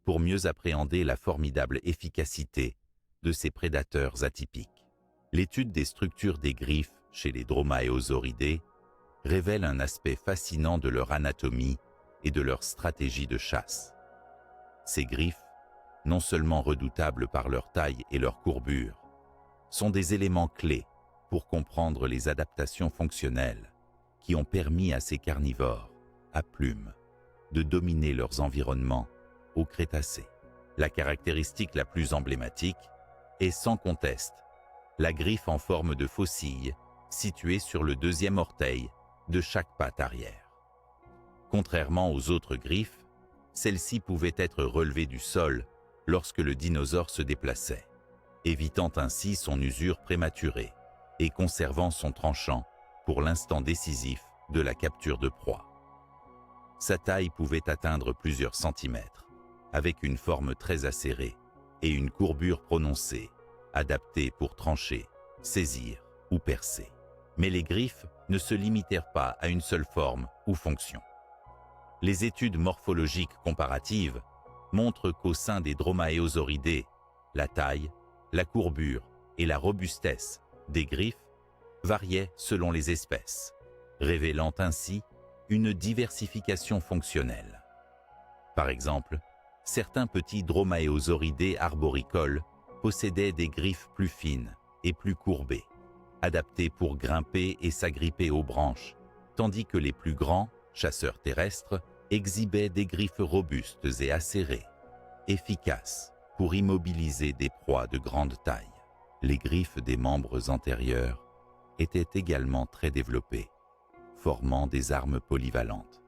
A: pour mieux appréhender la formidable efficacité de ces prédateurs atypiques. L'étude des structures des griffes chez les dromaeosauridés révèle un aspect fascinant de leur anatomie et de leur stratégie de chasse. Ces griffes, non seulement redoutables par leur taille et leur courbure, sont des éléments clés pour comprendre les adaptations fonctionnelles qui ont permis à ces carnivores, à plumes, de dominer leurs environnements au Crétacé. La caractéristique la plus emblématique est sans conteste la griffe en forme de faucille située sur le deuxième orteil de chaque patte arrière. Contrairement aux autres griffes, celle-ci pouvait être relevée du sol lorsque le dinosaure se déplaçait, évitant ainsi son usure prématurée et conservant son tranchant pour l'instant décisif de la capture de proie. Sa taille pouvait atteindre plusieurs centimètres, avec une forme très acérée et une courbure prononcée, adaptée pour trancher, saisir ou percer. Mais les griffes ne se limitèrent pas à une seule forme ou fonction. Les études morphologiques comparatives montrent qu'au sein des dromaeosauridés, la taille, la courbure et la robustesse des griffes variaient selon les espèces, révélant ainsi une diversification fonctionnelle. Par exemple, certains petits dromaeosauridés arboricoles possédaient des griffes plus fines et plus courbées, adaptées pour grimper et s'agripper aux branches, tandis que les plus grands, chasseurs terrestres, exhibaient des griffes robustes et acérées, efficaces pour immobiliser des proies de grande taille. Les griffes des membres antérieurs étaient également très développées, formant des armes polyvalentes.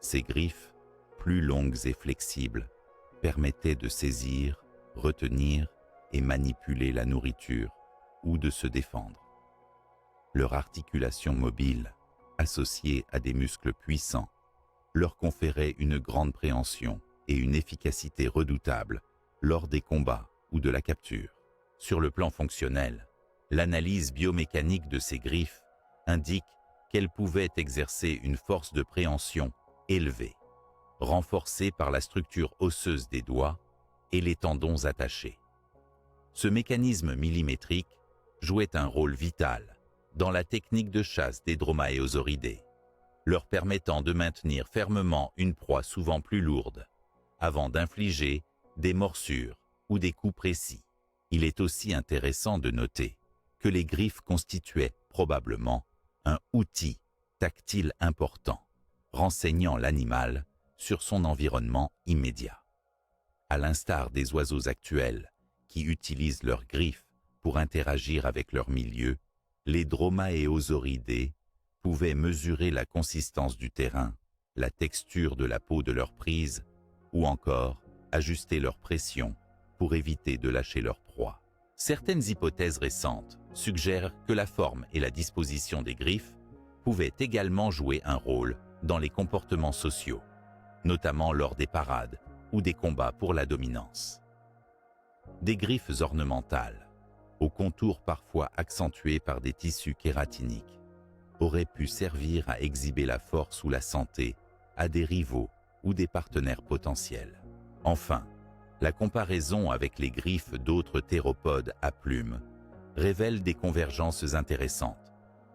A: Ces griffes, plus longues et flexibles, permettaient de saisir, retenir et manipuler la nourriture ou de se défendre. Leur articulation mobile, associée à des muscles puissants, leur conférait une grande préhension et une efficacité redoutable lors des combats ou de la capture. Sur le plan fonctionnel, l'analyse biomécanique de ces griffes indique qu'elles pouvaient exercer une force de préhension élevée, renforcée par la structure osseuse des doigts et les tendons attachés. Ce mécanisme millimétrique jouait un rôle vital dans la technique de chasse des dromaeosauridés, leur permettant de maintenir fermement une proie souvent plus lourde, avant d'infliger des morsures ou des coups précis. Il est aussi intéressant de noter que les griffes constituaient probablement un outil tactile important, renseignant l'animal sur son environnement immédiat. À l'instar des oiseaux actuels qui utilisent leurs griffes pour interagir avec leur milieu, les dromaeosauridés pouvaient mesurer la consistance du terrain, la texture de la peau de leur prise ou encore ajuster leur pression pour éviter de lâcher leur proie. Certaines hypothèses récentes suggèrent que la forme et la disposition des griffes pouvaient également jouer un rôle dans les comportements sociaux, notamment lors des parades ou des combats pour la dominance. Des griffes ornementales, aux contours parfois accentués par des tissus kératiniques, auraient pu servir à exhiber la force ou la santé à des rivaux ou des partenaires potentiels. Enfin, la comparaison avec les griffes d'autres théropodes à plumes révèle des convergences intéressantes,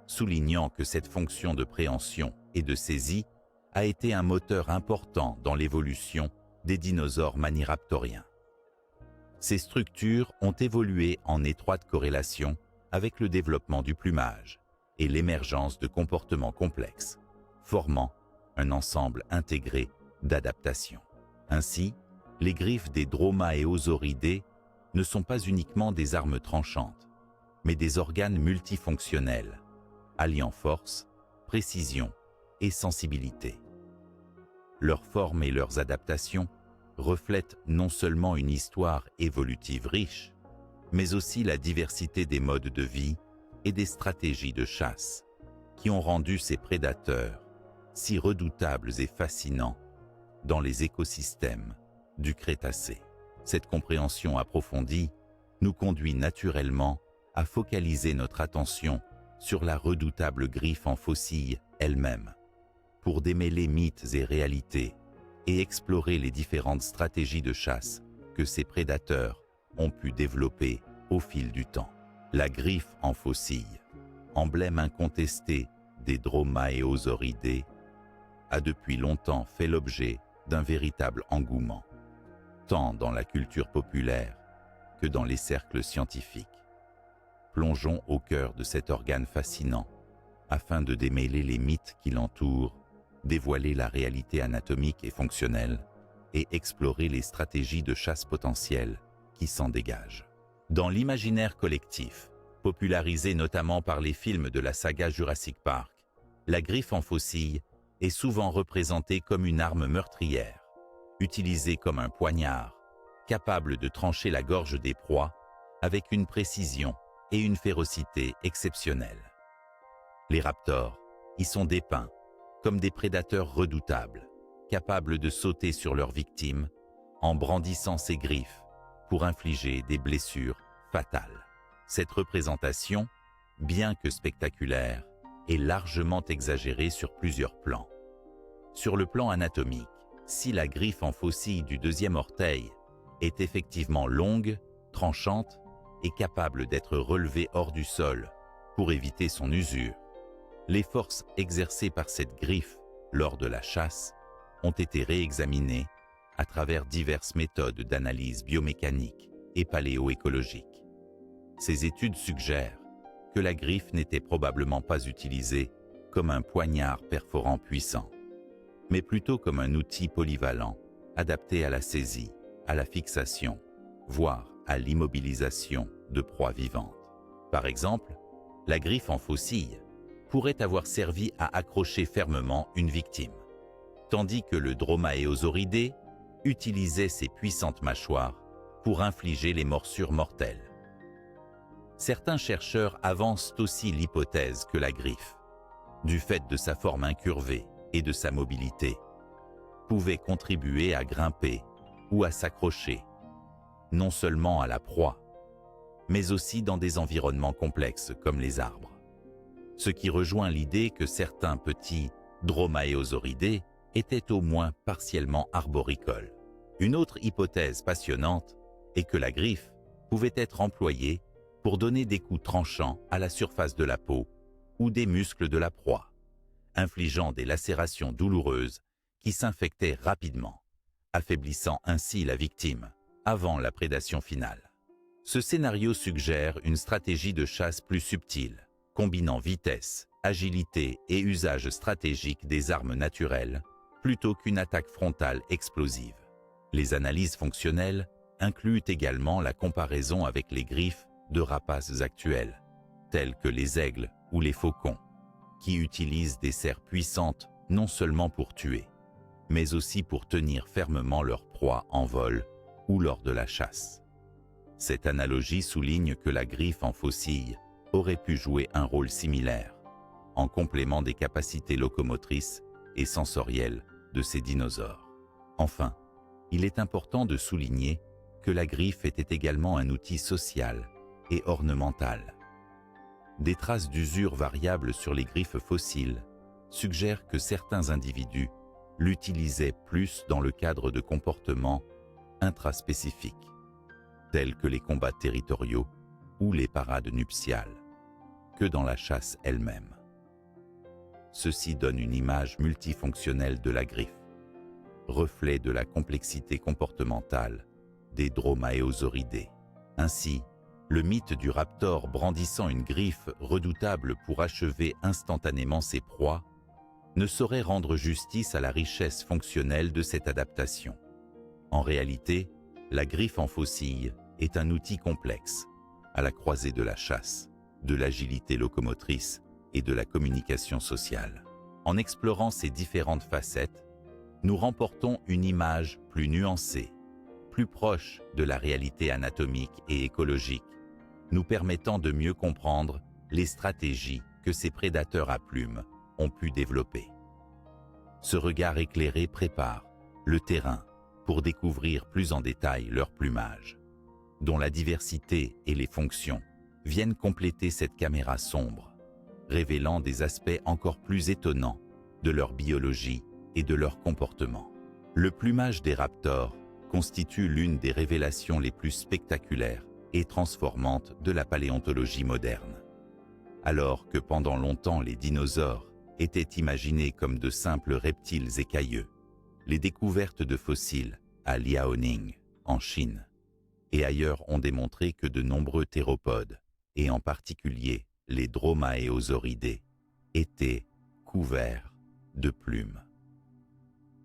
A: soulignant que cette fonction de préhension et de saisie a été un moteur important dans l'évolution des dinosaures maniraptoriens. Ces structures ont évolué en étroite corrélation avec le développement du plumage et l'émergence de comportements complexes, formant un ensemble intégré d'adaptations. Ainsi, les griffes des dromaeosauridés ne sont pas uniquement des armes tranchantes, mais des organes multifonctionnels, alliant force, précision et sensibilité. Leur forme et leurs adaptations reflètent non seulement une histoire évolutive riche, mais aussi la diversité des modes de vie et des stratégies de chasse qui ont rendu ces prédateurs si redoutables et fascinants dans les écosystèmes du Crétacé. Cette compréhension approfondie nous conduit naturellement à focaliser notre attention sur la redoutable griffe en faucille elle-même, pour démêler mythes et réalités et explorer les différentes stratégies de chasse que ces prédateurs ont pu développer au fil du temps. La griffe en faucille, emblème incontesté des dromaeosauridés, a depuis longtemps fait l'objet d'un véritable engouement, tant dans la culture populaire que dans les cercles scientifiques. Plongeons au cœur de cet organe fascinant afin de démêler les mythes qui l'entourent, dévoiler la réalité anatomique et fonctionnelle et explorer les stratégies de chasse potentielles qui s'en dégagent. Dans l'imaginaire collectif, popularisé notamment par les films de la saga Jurassic Park, la griffe en faucille est souvent représentée comme une arme meurtrière, utilisée comme un poignard, capable de trancher la gorge des proies avec une précision et une férocité exceptionnelles. Les raptors y sont dépeints comme des prédateurs redoutables, capables de sauter sur leurs victimes en brandissant ses griffes pour infliger des blessures fatales. Cette représentation, bien que spectaculaire, est largement exagérée sur plusieurs plans. Sur le plan anatomique, si la griffe en faucille du deuxième orteil est effectivement longue, tranchante et capable d'être relevée hors du sol pour éviter son usure, les forces exercées par cette griffe lors de la chasse ont été réexaminées à travers diverses méthodes d'analyse biomécanique et paléoécologique. Ces études suggèrent que la griffe n'était probablement pas utilisée comme un poignard perforant puissant, mais plutôt comme un outil polyvalent adapté à la saisie, à la fixation, voire à l'immobilisation de proies vivantes. Par exemple, la griffe en faucille pourrait avoir servi à accrocher fermement une victime, tandis que le Dromaeosauridé utilisait ses puissantes mâchoires pour infliger les morsures mortelles. Certains chercheurs avancent aussi l'hypothèse que la griffe, du fait de sa forme incurvée et de sa mobilité, pouvait contribuer à grimper ou à s'accrocher, non seulement à la proie, mais aussi dans des environnements complexes comme les arbres. Ce qui rejoint l'idée que certains petits Dromaeosauridés étaient au moins partiellement arboricoles. Une autre hypothèse passionnante est que la griffe pouvait être employée pour donner des coups tranchants à la surface de la peau ou des muscles de la proie, infligeant des lacérations douloureuses qui s'infectaient rapidement, affaiblissant ainsi la victime avant la prédation finale. Ce scénario suggère une stratégie de chasse plus subtile, combinant vitesse, agilité et usage stratégique des armes naturelles, plutôt qu'une attaque frontale explosive. Les analyses fonctionnelles incluent également la comparaison avec les griffes de rapaces actuels, tels que les aigles ou les faucons, qui utilisent des serres puissantes non seulement pour tuer, mais aussi pour tenir fermement leur proie en vol ou lors de la chasse. Cette analogie souligne que la griffe en faucille aurait pu jouer un rôle similaire, en complément des capacités locomotrices et sensorielles de ces dinosaures. Enfin, il est important de souligner que la griffe était également un outil social et ornemental. Des traces d'usure variables sur les griffes fossiles suggèrent que certains individus l'utilisaient plus dans le cadre de comportements intraspécifiques, tels que les combats territoriaux ou les parades nuptiales, que dans la chasse elle-même. Ceci donne une image multifonctionnelle de la griffe, reflet de la complexité comportementale des Dromaeosauridés. Ainsi, le mythe du raptor brandissant une griffe redoutable pour achever instantanément ses proies ne saurait rendre justice à la richesse fonctionnelle de cette adaptation. En réalité, la griffe en faucille est un outil complexe, à la croisée de la chasse, de l'agilité locomotrice et de la communication sociale. En explorant ces différentes facettes, nous remportons une image plus nuancée, plus proche de la réalité anatomique et écologique, nous permettant de mieux comprendre les stratégies que ces prédateurs à plumes ont pu développer. Ce regard éclairé prépare le terrain pour découvrir plus en détail leur plumage, dont la diversité et les fonctions viennent compléter cette caméra sombre, révélant des aspects encore plus étonnants de leur biologie et de leur comportement. Le plumage des raptors constitue l'une des révélations les plus spectaculaires et transformantes de la paléontologie moderne. Alors que pendant longtemps les dinosaures étaient imaginés comme de simples reptiles écailleux, les découvertes de fossiles à Liaoning, en Chine, et ailleurs ont démontré que de nombreux théropodes, et en particulier les Dromaeosauridés, étaient couverts de plumes.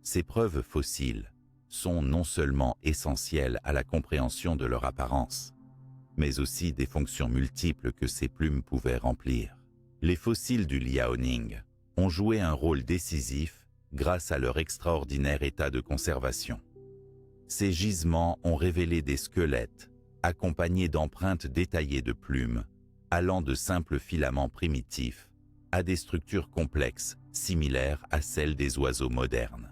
A: Ces preuves fossiles sont non seulement essentielles à la compréhension de leur apparence, mais aussi des fonctions multiples que ces plumes pouvaient remplir. Les fossiles du Liaoning ont joué un rôle décisif grâce à leur extraordinaire état de conservation. Ces gisements ont révélé des squelettes accompagnés d'empreintes détaillées de plumes, allant de simples filaments primitifs à des structures complexes similaires à celles des oiseaux modernes.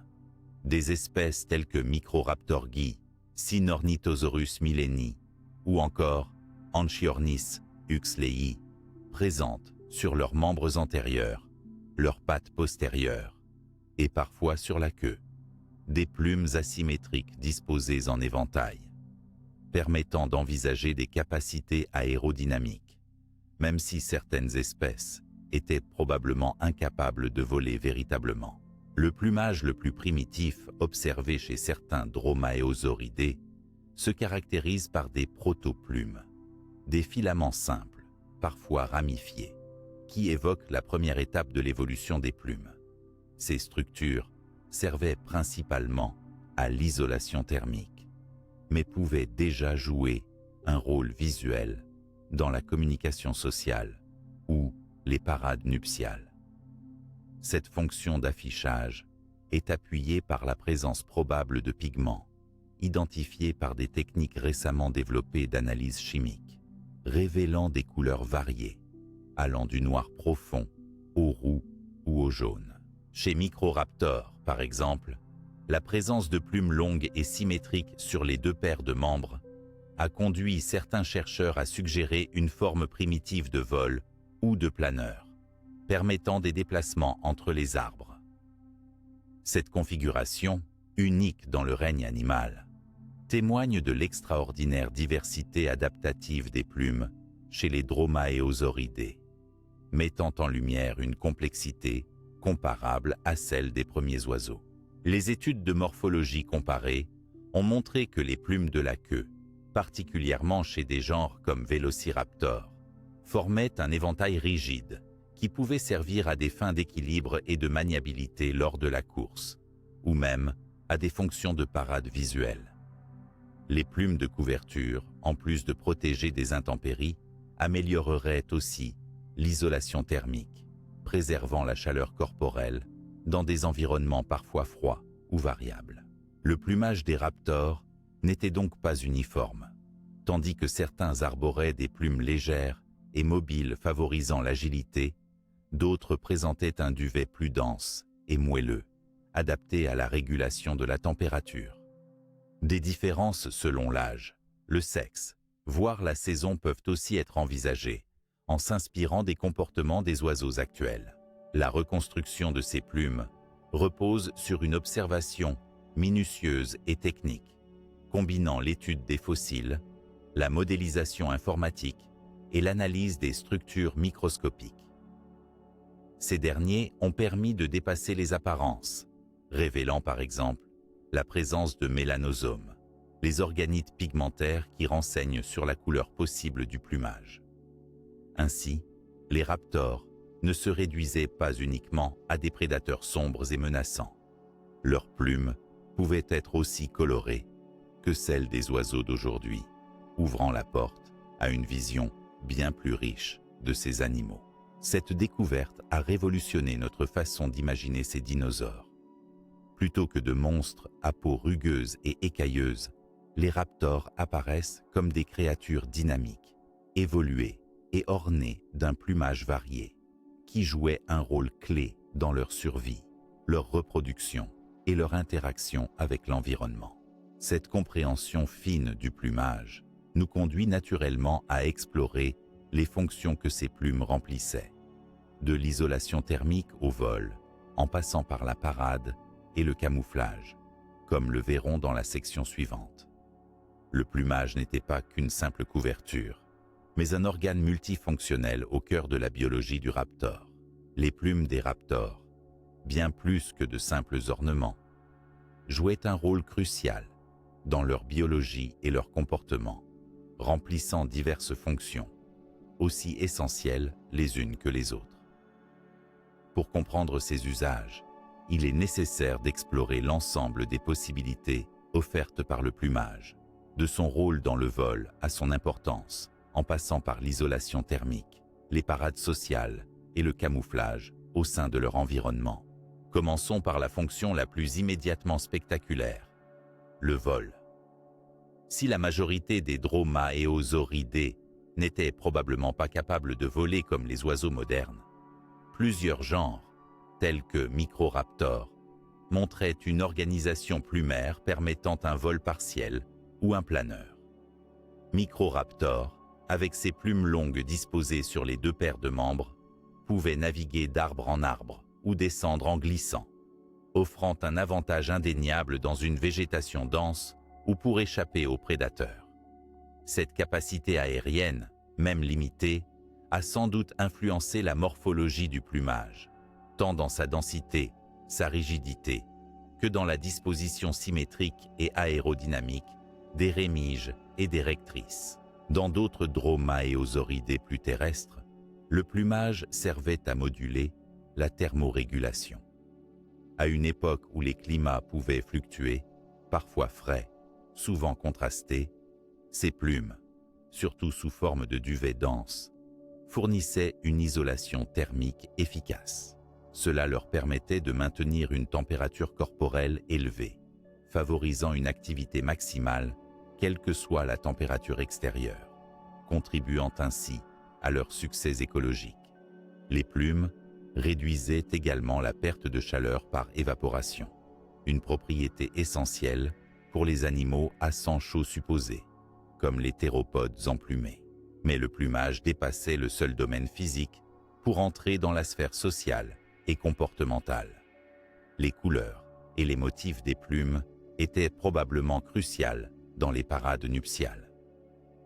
A: Des espèces telles que Microraptor gui Sinornithosaurus milleni ou encore Anchiornis huxleyi présentent sur leurs membres antérieurs, leurs pattes postérieures et parfois sur la queue des plumes asymétriques disposées en éventail, permettant d'envisager des capacités aérodynamiques, même si certaines espèces étaient probablement incapables de voler véritablement. Le plumage le plus primitif observé chez certains dromaeosauridés se caractérise par des protoplumes, des filaments simples, parfois ramifiés, qui évoquent la première étape de l'évolution des plumes. Ces structures servaient principalement à l'isolation thermique, mais pouvaient déjà jouer un rôle visuel dans la communication sociale ou les parades nuptiales. Cette fonction d'affichage est appuyée par la présence probable de pigments, identifiés par des techniques récemment développées d'analyse chimique, révélant des couleurs variées, allant du noir profond au roux ou au jaune. Chez Microraptor, par exemple, la présence de plumes longues et symétriques sur les deux paires de membres a conduit certains chercheurs à suggérer une forme primitive de vol ou de planeur, permettant des déplacements entre les arbres. Cette configuration, unique dans le règne animal, témoigne de l'extraordinaire diversité adaptative des plumes chez les dromaeosauridés, mettant en lumière une complexité comparable à celle des premiers oiseaux. Les études de morphologie comparée ont montré que les plumes de la queue, particulièrement chez des genres comme Velociraptor, formaient un éventail rigide qui pouvait servir à des fins d'équilibre et de maniabilité lors de la course, ou même à des fonctions de parade visuelle. Les plumes de couverture, en plus de protéger des intempéries, amélioreraient aussi l'isolation thermique, préservant la chaleur corporelle dans des environnements parfois froids ou variables. Le plumage des raptors n'était donc pas uniforme, tandis que certains arboraient des plumes légères et mobiles favorisant l'agilité, d'autres présentaient un duvet plus dense et moelleux, adapté à la régulation de la température. Des différences selon l'âge, le sexe, voire la saison peuvent aussi être envisagées, en s'inspirant des comportements des oiseaux actuels. La reconstruction de ces plumes repose sur une observation minutieuse et technique, combinant l'étude des fossiles, la modélisation informatique et l'analyse des structures microscopiques. Ces derniers ont permis de dépasser les apparences, révélant par exemple la présence de mélanosomes, les organites pigmentaires qui renseignent sur la couleur possible du plumage. Ainsi, les raptors ne se réduisaient pas uniquement à des prédateurs sombres et menaçants. Leurs plumes pouvaient être aussi colorées que celles des oiseaux d'aujourd'hui, ouvrant la porte à une vision bien plus riche de ces animaux. Cette découverte a révolutionné notre façon d'imaginer ces dinosaures. Plutôt que de monstres à peau rugueuse et écailleuse, les raptors apparaissent comme des créatures dynamiques, évoluées et ornées d'un plumage varié, qui jouaient un rôle clé dans leur survie, leur reproduction et leur interaction avec l'environnement. Cette compréhension fine du plumage nous conduit naturellement à explorer les fonctions que ces plumes remplissaient, de l'isolation thermique au vol, en passant par la parade et le camouflage, comme le verrons dans la section suivante. Le plumage n'était pas qu'une simple couverture, mais un organe multifonctionnel au cœur de la biologie du raptor. Les plumes des raptors, bien plus que de simples ornements, jouaient un rôle crucial dans leur biologie et leur comportement, remplissant diverses fonctions, aussi essentielles les unes que les autres. Pour comprendre ces usages, il est nécessaire d'explorer l'ensemble des possibilités offertes par le plumage, de son rôle dans le vol à son importance, en passant par l'isolation thermique, les parades sociales et le camouflage au sein de leur environnement. Commençons par la fonction la plus immédiatement spectaculaire, le vol. Si la majorité des dromaeosauridés n'étaient probablement pas capables de voler comme les oiseaux modernes, plusieurs genres, tels que Microraptor, montraient une organisation plumaire permettant un vol partiel ou un planeur. Microraptor, avec ses plumes longues disposées sur les deux paires de membres, pouvait naviguer d'arbre en arbre ou descendre en glissant, offrant un avantage indéniable dans une végétation dense ou pour échapper aux prédateurs. Cette capacité aérienne, même limitée, a sans doute influencé la morphologie du plumage, tant dans sa densité, sa rigidité, que dans la disposition symétrique et aérodynamique des rémiges et des rectrices. Dans d'autres dromaeosauridés plus terrestres, le plumage servait à moduler la thermorégulation. À une époque où les climats pouvaient fluctuer, parfois frais, souvent contrastés, ces plumes, surtout sous forme de duvet dense, fournissaient une isolation thermique efficace. Cela leur permettait de maintenir une température corporelle élevée, favorisant une activité maximale, quelle que soit la température extérieure, contribuant ainsi à leur succès écologique. Les plumes réduisaient également la perte de chaleur par évaporation, une propriété essentielle pour les animaux à sang chaud supposé, comme les théropodes emplumés. Mais le plumage dépassait le seul domaine physique pour entrer dans la sphère sociale et comportementale. Les couleurs et les motifs des plumes étaient probablement cruciales dans les parades nuptiales.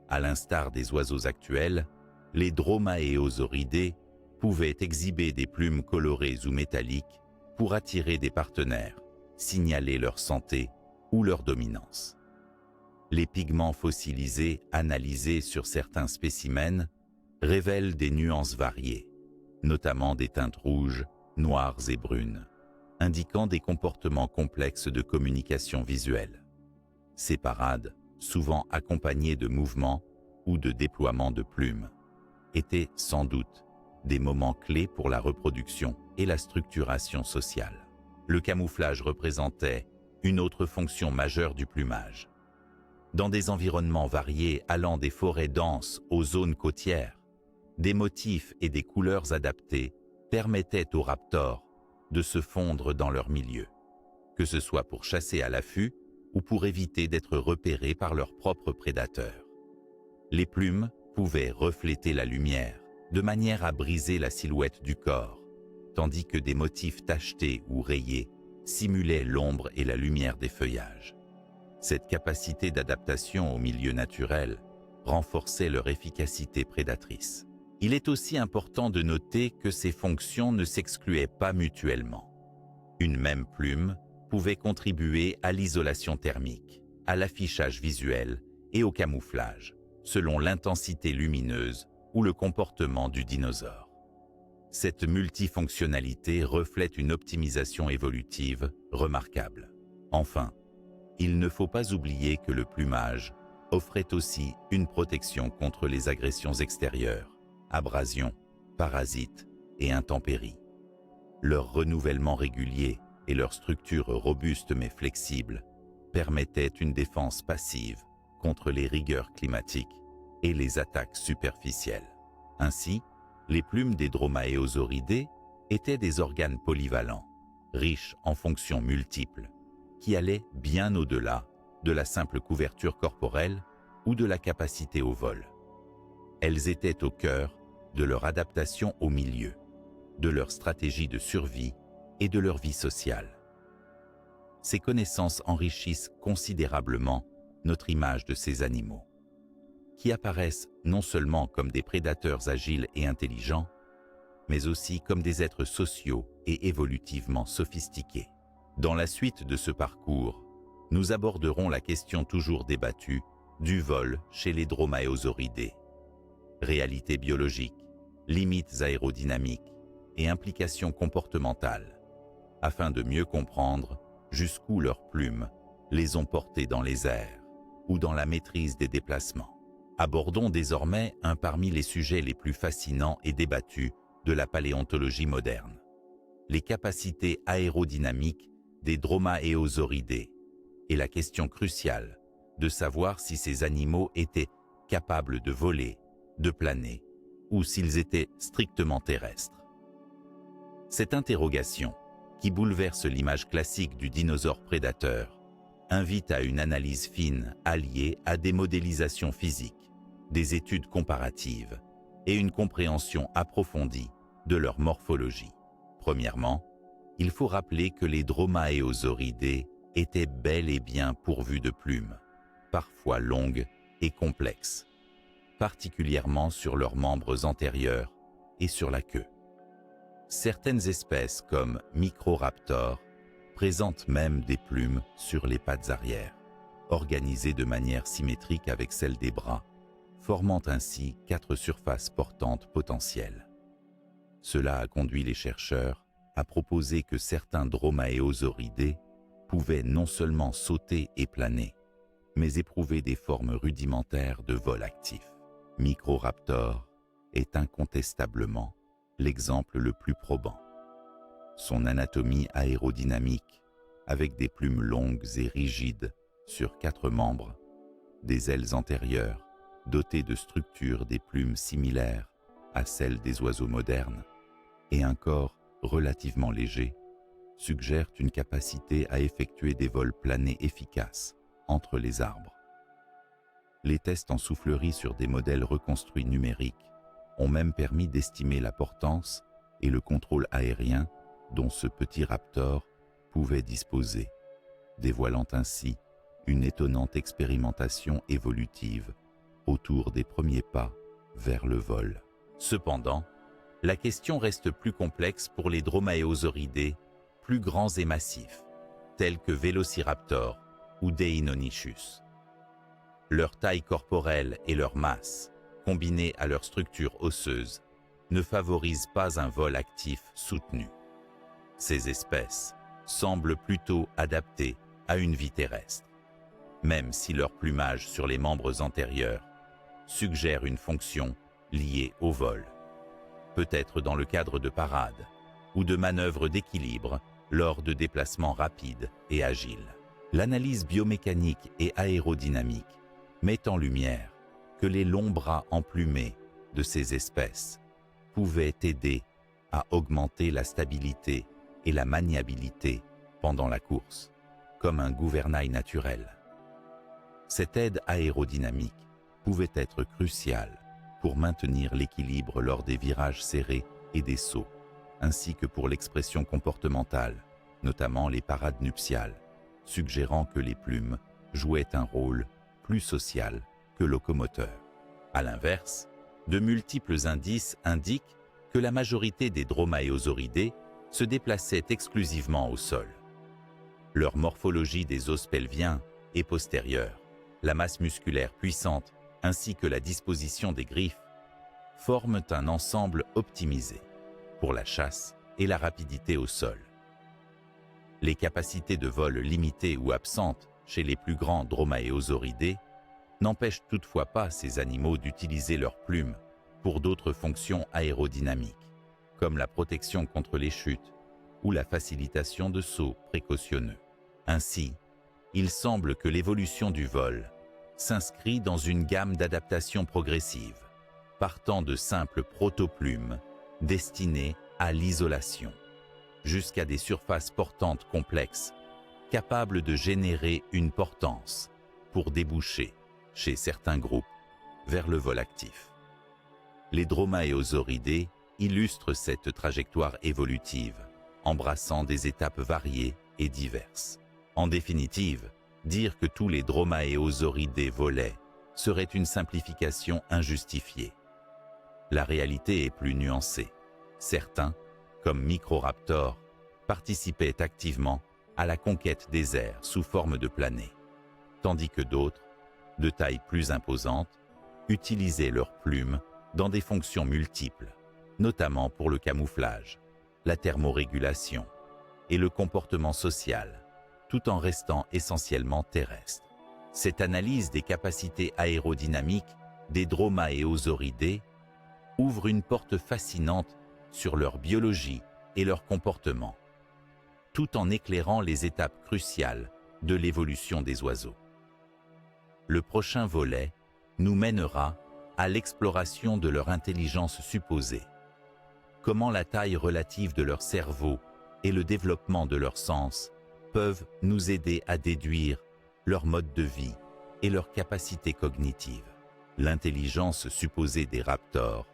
A: À l'instar des oiseaux actuels, les dromaeosauridés pouvaient exhiber des plumes colorées ou métalliques pour attirer des partenaires, signaler leur santé ou leur dominance. Les pigments fossilisés analysés sur certains spécimens révèlent des nuances variées, notamment des teintes rouges, noires et brunes, indiquant des comportements complexes de communication visuelle. Ces parades, souvent accompagnées de mouvements ou de déploiements de plumes, étaient sans doute des moments clés pour la reproduction et la structuration sociale. Le camouflage représentait une autre fonction majeure du plumage. Dans des environnements variés allant des forêts denses aux zones côtières, des motifs et des couleurs adaptés permettaient aux raptors de se fondre dans leur milieu, que ce soit pour chasser à l'affût ou pour éviter d'être repérés par leurs propres prédateurs. Les plumes pouvaient refléter la lumière de manière à briser la silhouette du corps, tandis que des motifs tachetés ou rayés simulaient l'ombre et la lumière des feuillages. Cette capacité d'adaptation au milieu naturel renforçait leur efficacité prédatrice. Il est aussi important de noter que ces fonctions ne s'excluaient pas mutuellement. Une même plume pouvait contribuer à l'isolation thermique, à l'affichage visuel et au camouflage, selon l'intensité lumineuse ou le comportement du dinosaure. Cette multifonctionnalité reflète une optimisation évolutive remarquable. Enfin, il ne faut pas oublier que le plumage offrait aussi une protection contre les agressions extérieures, abrasions, parasites et intempéries. Leur renouvellement régulier et leur structure robuste mais flexible permettaient une défense passive contre les rigueurs climatiques et les attaques superficielles. Ainsi, les plumes des dromaeosauridés étaient des organes polyvalents, riches en fonctions multiples, qui allaient bien au-delà de la simple couverture corporelle ou de la capacité au vol. Elles étaient au cœur de leur adaptation au milieu, de leur stratégie de survie et de leur vie sociale. Ces connaissances enrichissent considérablement notre image de ces animaux, qui apparaissent non seulement comme des prédateurs agiles et intelligents, mais aussi comme des êtres sociaux et évolutivement sophistiqués. Dans la suite de ce parcours, nous aborderons la question toujours débattue du vol chez les dromaeosauridés. Réalité biologique, limites aérodynamiques et implications comportementales, afin de mieux comprendre jusqu'où leurs plumes les ont portés dans les airs ou dans la maîtrise des déplacements. Abordons désormais un parmi les sujets les plus fascinants et débattus de la paléontologie moderne: les capacités aérodynamiques des dromaeosauridés et la question cruciale de savoir si ces animaux étaient capables de voler, de planer, ou s'ils étaient strictement terrestres. Cette interrogation, qui bouleverse l'image classique du dinosaure prédateur, invite à une analyse fine alliée à des modélisations physiques, des études comparatives et une compréhension approfondie de leur morphologie. Premièrement, il faut rappeler que les dromaeosauridés étaient bel et bien pourvus de plumes, parfois longues et complexes, particulièrement sur leurs membres antérieurs et sur la queue. Certaines espèces comme Microraptor présentent même des plumes sur les pattes arrière, organisées de manière symétrique avec celles des bras, formant ainsi 4 surfaces portantes potentielles. Cela a conduit les chercheurs à proposer que certains dromaeosauridés pouvaient non seulement sauter et planer, mais éprouver des formes rudimentaires de vol actif. Microraptor est incontestablement l'exemple le plus probant. Son anatomie aérodynamique, avec des plumes longues et rigides sur 4 membres, des ailes antérieures dotées de structures des plumes similaires à celles des oiseaux modernes, et un corps relativement léger, suggèrent une capacité à effectuer des vols planés efficaces entre les arbres. Les tests en soufflerie sur des modèles reconstruits numériques ont même permis d'estimer la portance et le contrôle aérien dont ce petit raptor pouvait disposer, dévoilant ainsi une étonnante expérimentation évolutive autour des premiers pas vers le vol. Cependant, la question reste plus complexe pour les dromaeosauridés plus grands et massifs, tels que Velociraptor ou Deinonychus. Leur taille corporelle et leur masse, combinées à leur structure osseuse, ne favorisent pas un vol actif soutenu. Ces espèces semblent plutôt adaptées à une vie terrestre, même si leur plumage sur les membres antérieurs suggère une fonction liée au vol, peut-être dans le cadre de parades ou de manœuvres d'équilibre lors de déplacements rapides et agiles. L'analyse biomécanique et aérodynamique met en lumière que les longs bras emplumés de ces espèces pouvaient aider à augmenter la stabilité et la maniabilité pendant la course, comme un gouvernail naturel. Cette aide aérodynamique pouvait être cruciale pour maintenir l'équilibre lors des virages serrés et des sauts, ainsi que pour l'expression comportementale, notamment les parades nuptiales, suggérant que les plumes jouaient un rôle plus social que locomoteur. À l'inverse, de multiples indices indiquent que la majorité des dromaeosauridés se déplaçaient exclusivement au sol. Leur morphologie des os pelviens est postérieure, la masse musculaire puissante ainsi que la disposition des griffes forment un ensemble optimisé pour la chasse et la rapidité au sol. Les capacités de vol limitées ou absentes chez les plus grands dromaeosauridés n'empêchent toutefois pas ces animaux d'utiliser leurs plumes pour d'autres fonctions aérodynamiques, comme la protection contre les chutes ou la facilitation de sauts précautionneux. Ainsi, il semble que l'évolution du vol s'inscrit dans une gamme d'adaptations progressives, partant de simples protoplumes destinées à l'isolation, jusqu'à des surfaces portantes complexes, capables de générer une portance pour déboucher, chez certains groupes, vers le vol actif. Les dromaeosauridés illustrent cette trajectoire évolutive, embrassant des étapes variées et diverses. En définitive, dire que tous les dromaeosauridés volaient serait une simplification injustifiée. La réalité est plus nuancée. Certains, comme Microraptor, participaient activement à la conquête des airs sous forme de planée, tandis que d'autres, de taille plus imposante, utilisaient leurs plumes dans des fonctions multiples, notamment pour le camouflage, la thermorégulation et le comportement social, tout en restant essentiellement terrestres. Cette analyse des capacités aérodynamiques des dromaeosauridés ouvre une porte fascinante sur leur biologie et leur comportement, tout en éclairant les étapes cruciales de l'évolution des oiseaux. Le prochain volet nous mènera à l'exploration de leur intelligence supposée. Comment la taille relative de leur cerveau et le développement de leurs sens peuvent nous aider à déduire leur mode de vie et leurs capacités cognitives. L'intelligence supposée des raptors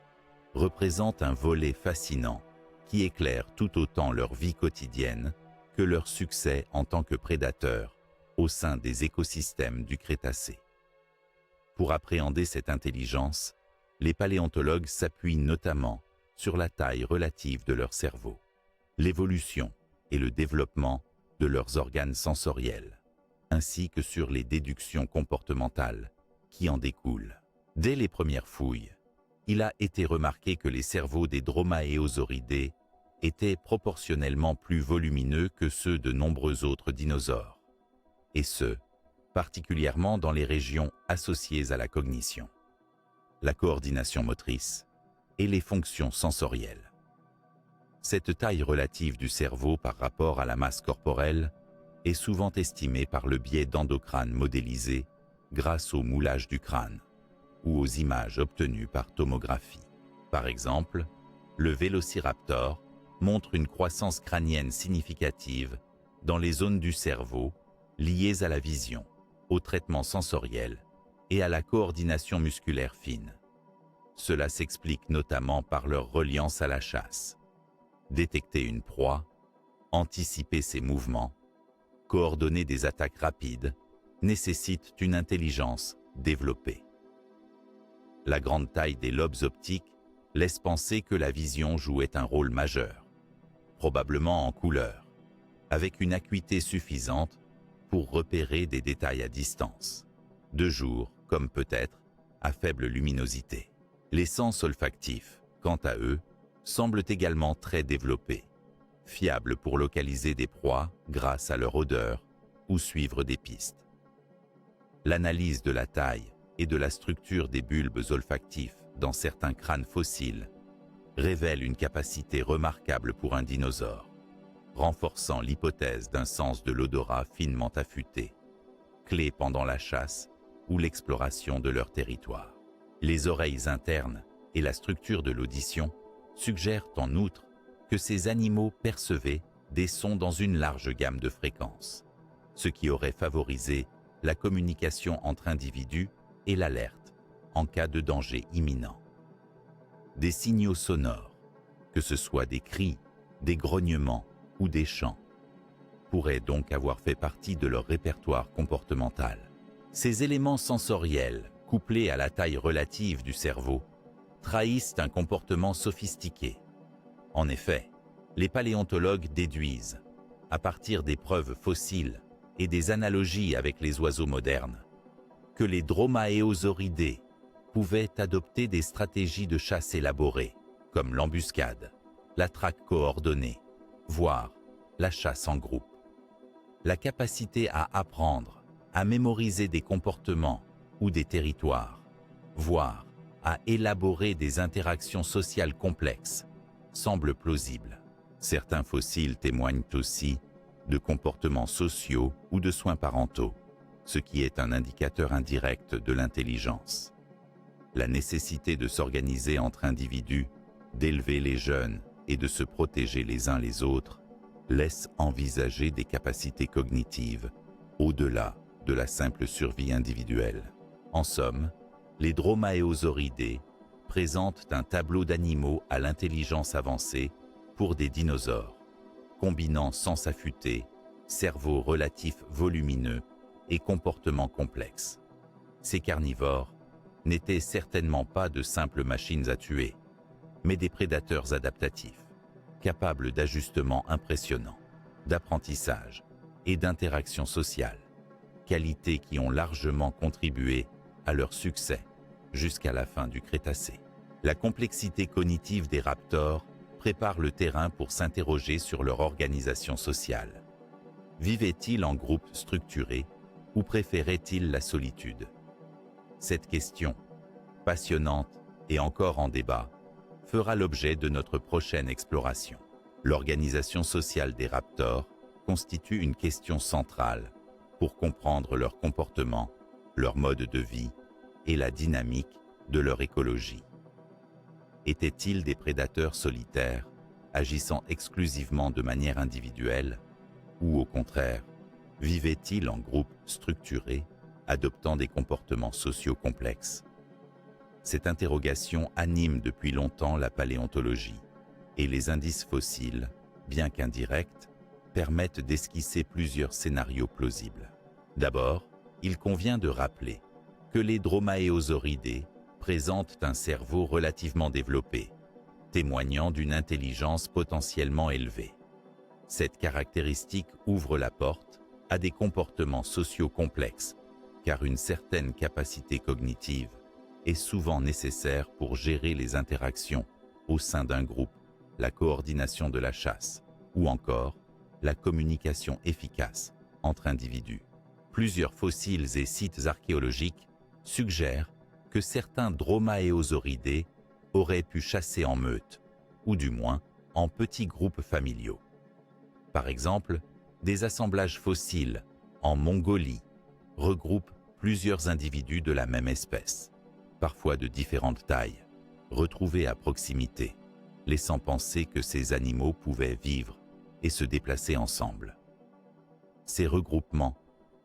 A: représente un volet fascinant qui éclaire tout autant leur vie quotidienne que leur succès en tant que prédateurs au sein des écosystèmes du Crétacé. Pour appréhender cette intelligence, les paléontologues s'appuient notamment sur la taille relative de leur cerveau, l'évolution et le développement de leurs organes sensoriels, ainsi que sur les déductions comportementales qui en découlent. Dès les premières fouilles, il a été remarqué que les cerveaux des dromaéosauridés étaient proportionnellement plus volumineux que ceux de nombreux autres dinosaures, et ce, particulièrement dans les régions associées à la cognition, la coordination motrice et les fonctions sensorielles. Cette taille relative du cerveau par rapport à la masse corporelle est souvent estimée par le biais d'endocrânes modélisés grâce au moulage du crâne ou aux images obtenues par tomographie. Par exemple, le vélociraptor montre une croissance crânienne significative dans les zones du cerveau liées à la vision, au traitement sensoriel et à la coordination musculaire fine. Cela s'explique notamment par leur reliance à la chasse. Détecter une proie, anticiper ses mouvements, coordonner des attaques rapides nécessite une intelligence développée. La grande taille des lobes optiques laisse penser que la vision jouait un rôle majeur, probablement en couleur, avec une acuité suffisante pour repérer des détails à distance, de jour comme peut-être à faible luminosité. Les sens olfactifs, quant à eux, semblent également très développés, fiables pour localiser des proies grâce à leur odeur ou suivre des pistes. L'analyse de la taille et de la structure des bulbes olfactifs dans certains crânes fossiles révèle une capacité remarquable pour un dinosaure, renforçant l'hypothèse d'un sens de l'odorat finement affûté, clé pendant la chasse ou l'exploration de leur territoire. Les oreilles internes et la structure de l'audition suggèrent en outre que ces animaux percevaient des sons dans une large gamme de fréquences, ce qui aurait favorisé la communication entre individus et l'alerte en cas de danger imminent. Des signaux sonores, que ce soit des cris, des grognements ou des chants, pourraient donc avoir fait partie de leur répertoire comportemental. Ces éléments sensoriels, couplés à la taille relative du cerveau, trahissent un comportement sophistiqué. En effet, les paléontologues déduisent, à partir des preuves fossiles et des analogies avec les oiseaux modernes, que les dromaéosauridés pouvaient adopter des stratégies de chasse élaborées, comme l'embuscade, la traque coordonnée, voire la chasse en groupe. La capacité à apprendre, à mémoriser des comportements ou des territoires, voire à élaborer des interactions sociales complexes, semble plausible. Certains fossiles témoignent aussi de comportements sociaux ou de soins parentaux, ce qui est un indicateur indirect de l'intelligence. La nécessité de s'organiser entre individus, d'élever les jeunes et de se protéger les uns les autres laisse envisager des capacités cognitives au-delà de la simple survie individuelle. En somme, les dromaéosauridés présentent un tableau d'animaux à l'intelligence avancée pour des dinosaures, combinant sens affûtés, cerveau relatif volumineux et comportements complexes. Ces carnivores n'étaient certainement pas de simples machines à tuer, mais des prédateurs adaptatifs, capables d'ajustements impressionnants, d'apprentissage et d'interaction sociale, qualités qui ont largement contribué à leur succès jusqu'à la fin du Crétacé. La complexité cognitive des raptors prépare le terrain pour s'interroger sur leur organisation sociale. Vivaient-ils en groupe structuré ou préféraient-ils la solitude? Cette question, passionnante et encore en débat, fera l'objet de notre prochaine exploration. L'organisation sociale des raptors constitue une question centrale pour comprendre leur comportement, leur mode de vie et la dynamique de leur écologie. Étaient-ils des prédateurs solitaires, agissant exclusivement de manière individuelle, ou au contraire, Vivaient-ils en groupes structurés, adoptant des comportements sociaux complexes? Cette interrogation anime depuis longtemps la paléontologie, et les indices fossiles, bien qu'indirects, permettent d'esquisser plusieurs scénarios plausibles. D'abord, il convient de rappeler que les dromaeosauridés présentent un cerveau relativement développé, témoignant d'une intelligence potentiellement élevée. Cette caractéristique ouvre la porte à des comportements sociaux complexes, car une certaine capacité cognitive est souvent nécessaire pour gérer les interactions au sein d'un groupe, la coordination de la chasse, ou encore la communication efficace entre individus. Plusieurs fossiles et sites archéologiques suggèrent que certains dromaeosauridés auraient pu chasser en meute, ou du moins en petits groupes familiaux. Par exemple, des assemblages fossiles en Mongolie regroupent plusieurs individus de la même espèce, parfois de différentes tailles, retrouvés à proximité, laissant penser que ces animaux pouvaient vivre et se déplacer ensemble. Ces regroupements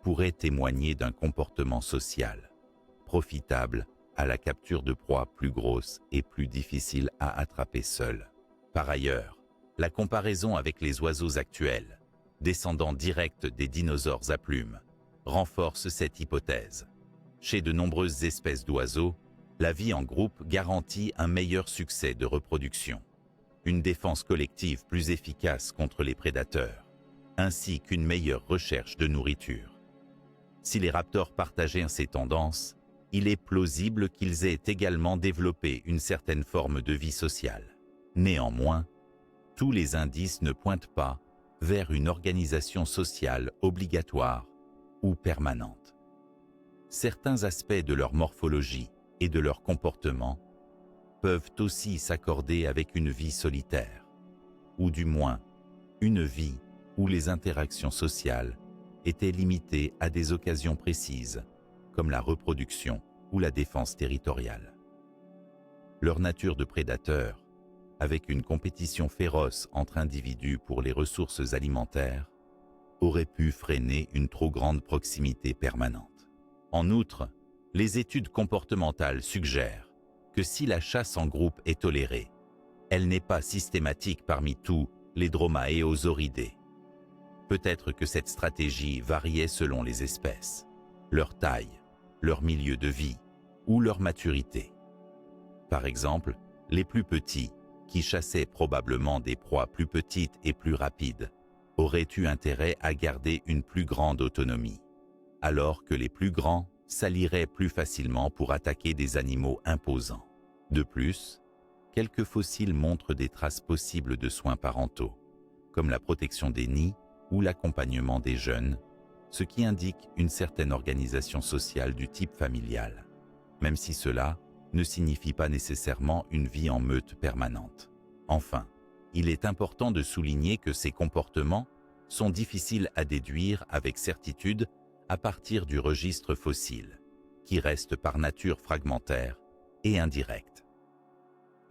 A: pourraient témoigner d'un comportement social, profitable à la capture de proies plus grosses et plus difficiles à attraper seules. Par ailleurs, la comparaison avec les oiseaux actuels, descendants directs des dinosaures à plumes, renforce cette hypothèse. Chez de nombreuses espèces d'oiseaux, la vie en groupe garantit un meilleur succès de reproduction, une défense collective plus efficace contre les prédateurs, ainsi qu'une meilleure recherche de nourriture. Si les raptors partageaient ces tendances, il est plausible qu'ils aient également développé une certaine forme de vie sociale. Néanmoins, tous les indices ne pointent pas vers une organisation sociale obligatoire ou permanente. Certains aspects de leur morphologie et de leur comportement peuvent aussi s'accorder avec une vie solitaire, ou du moins une vie où les interactions sociales étaient limitées à des occasions précises, comme la reproduction ou la défense territoriale. Leur nature de prédateur, avec une compétition féroce entre individus pour les ressources alimentaires, aurait pu freiner une trop grande proximité permanente. En outre, les études comportementales suggèrent que si la chasse en groupe est tolérée, elle n'est pas systématique parmi tous les dromaeosauridés. Peut-être que cette stratégie variait selon les espèces, leur taille, leur milieu de vie ou leur maturité. Par exemple, les plus petits, qui chassaient probablement des proies plus petites et plus rapides, auraient eu intérêt à garder une plus grande autonomie, alors que les plus grands s'allieraient plus facilement pour attaquer des animaux imposants. De plus, quelques fossiles montrent des traces possibles de soins parentaux, comme la protection des nids ou l'accompagnement des jeunes, ce qui indique une certaine organisation sociale du type familial, même si cela ne signifie pas nécessairement une vie en meute permanente. Enfin, il est important de souligner que ces comportements sont difficiles à déduire avec certitude à partir du registre fossile, qui reste par nature fragmentaire et indirect.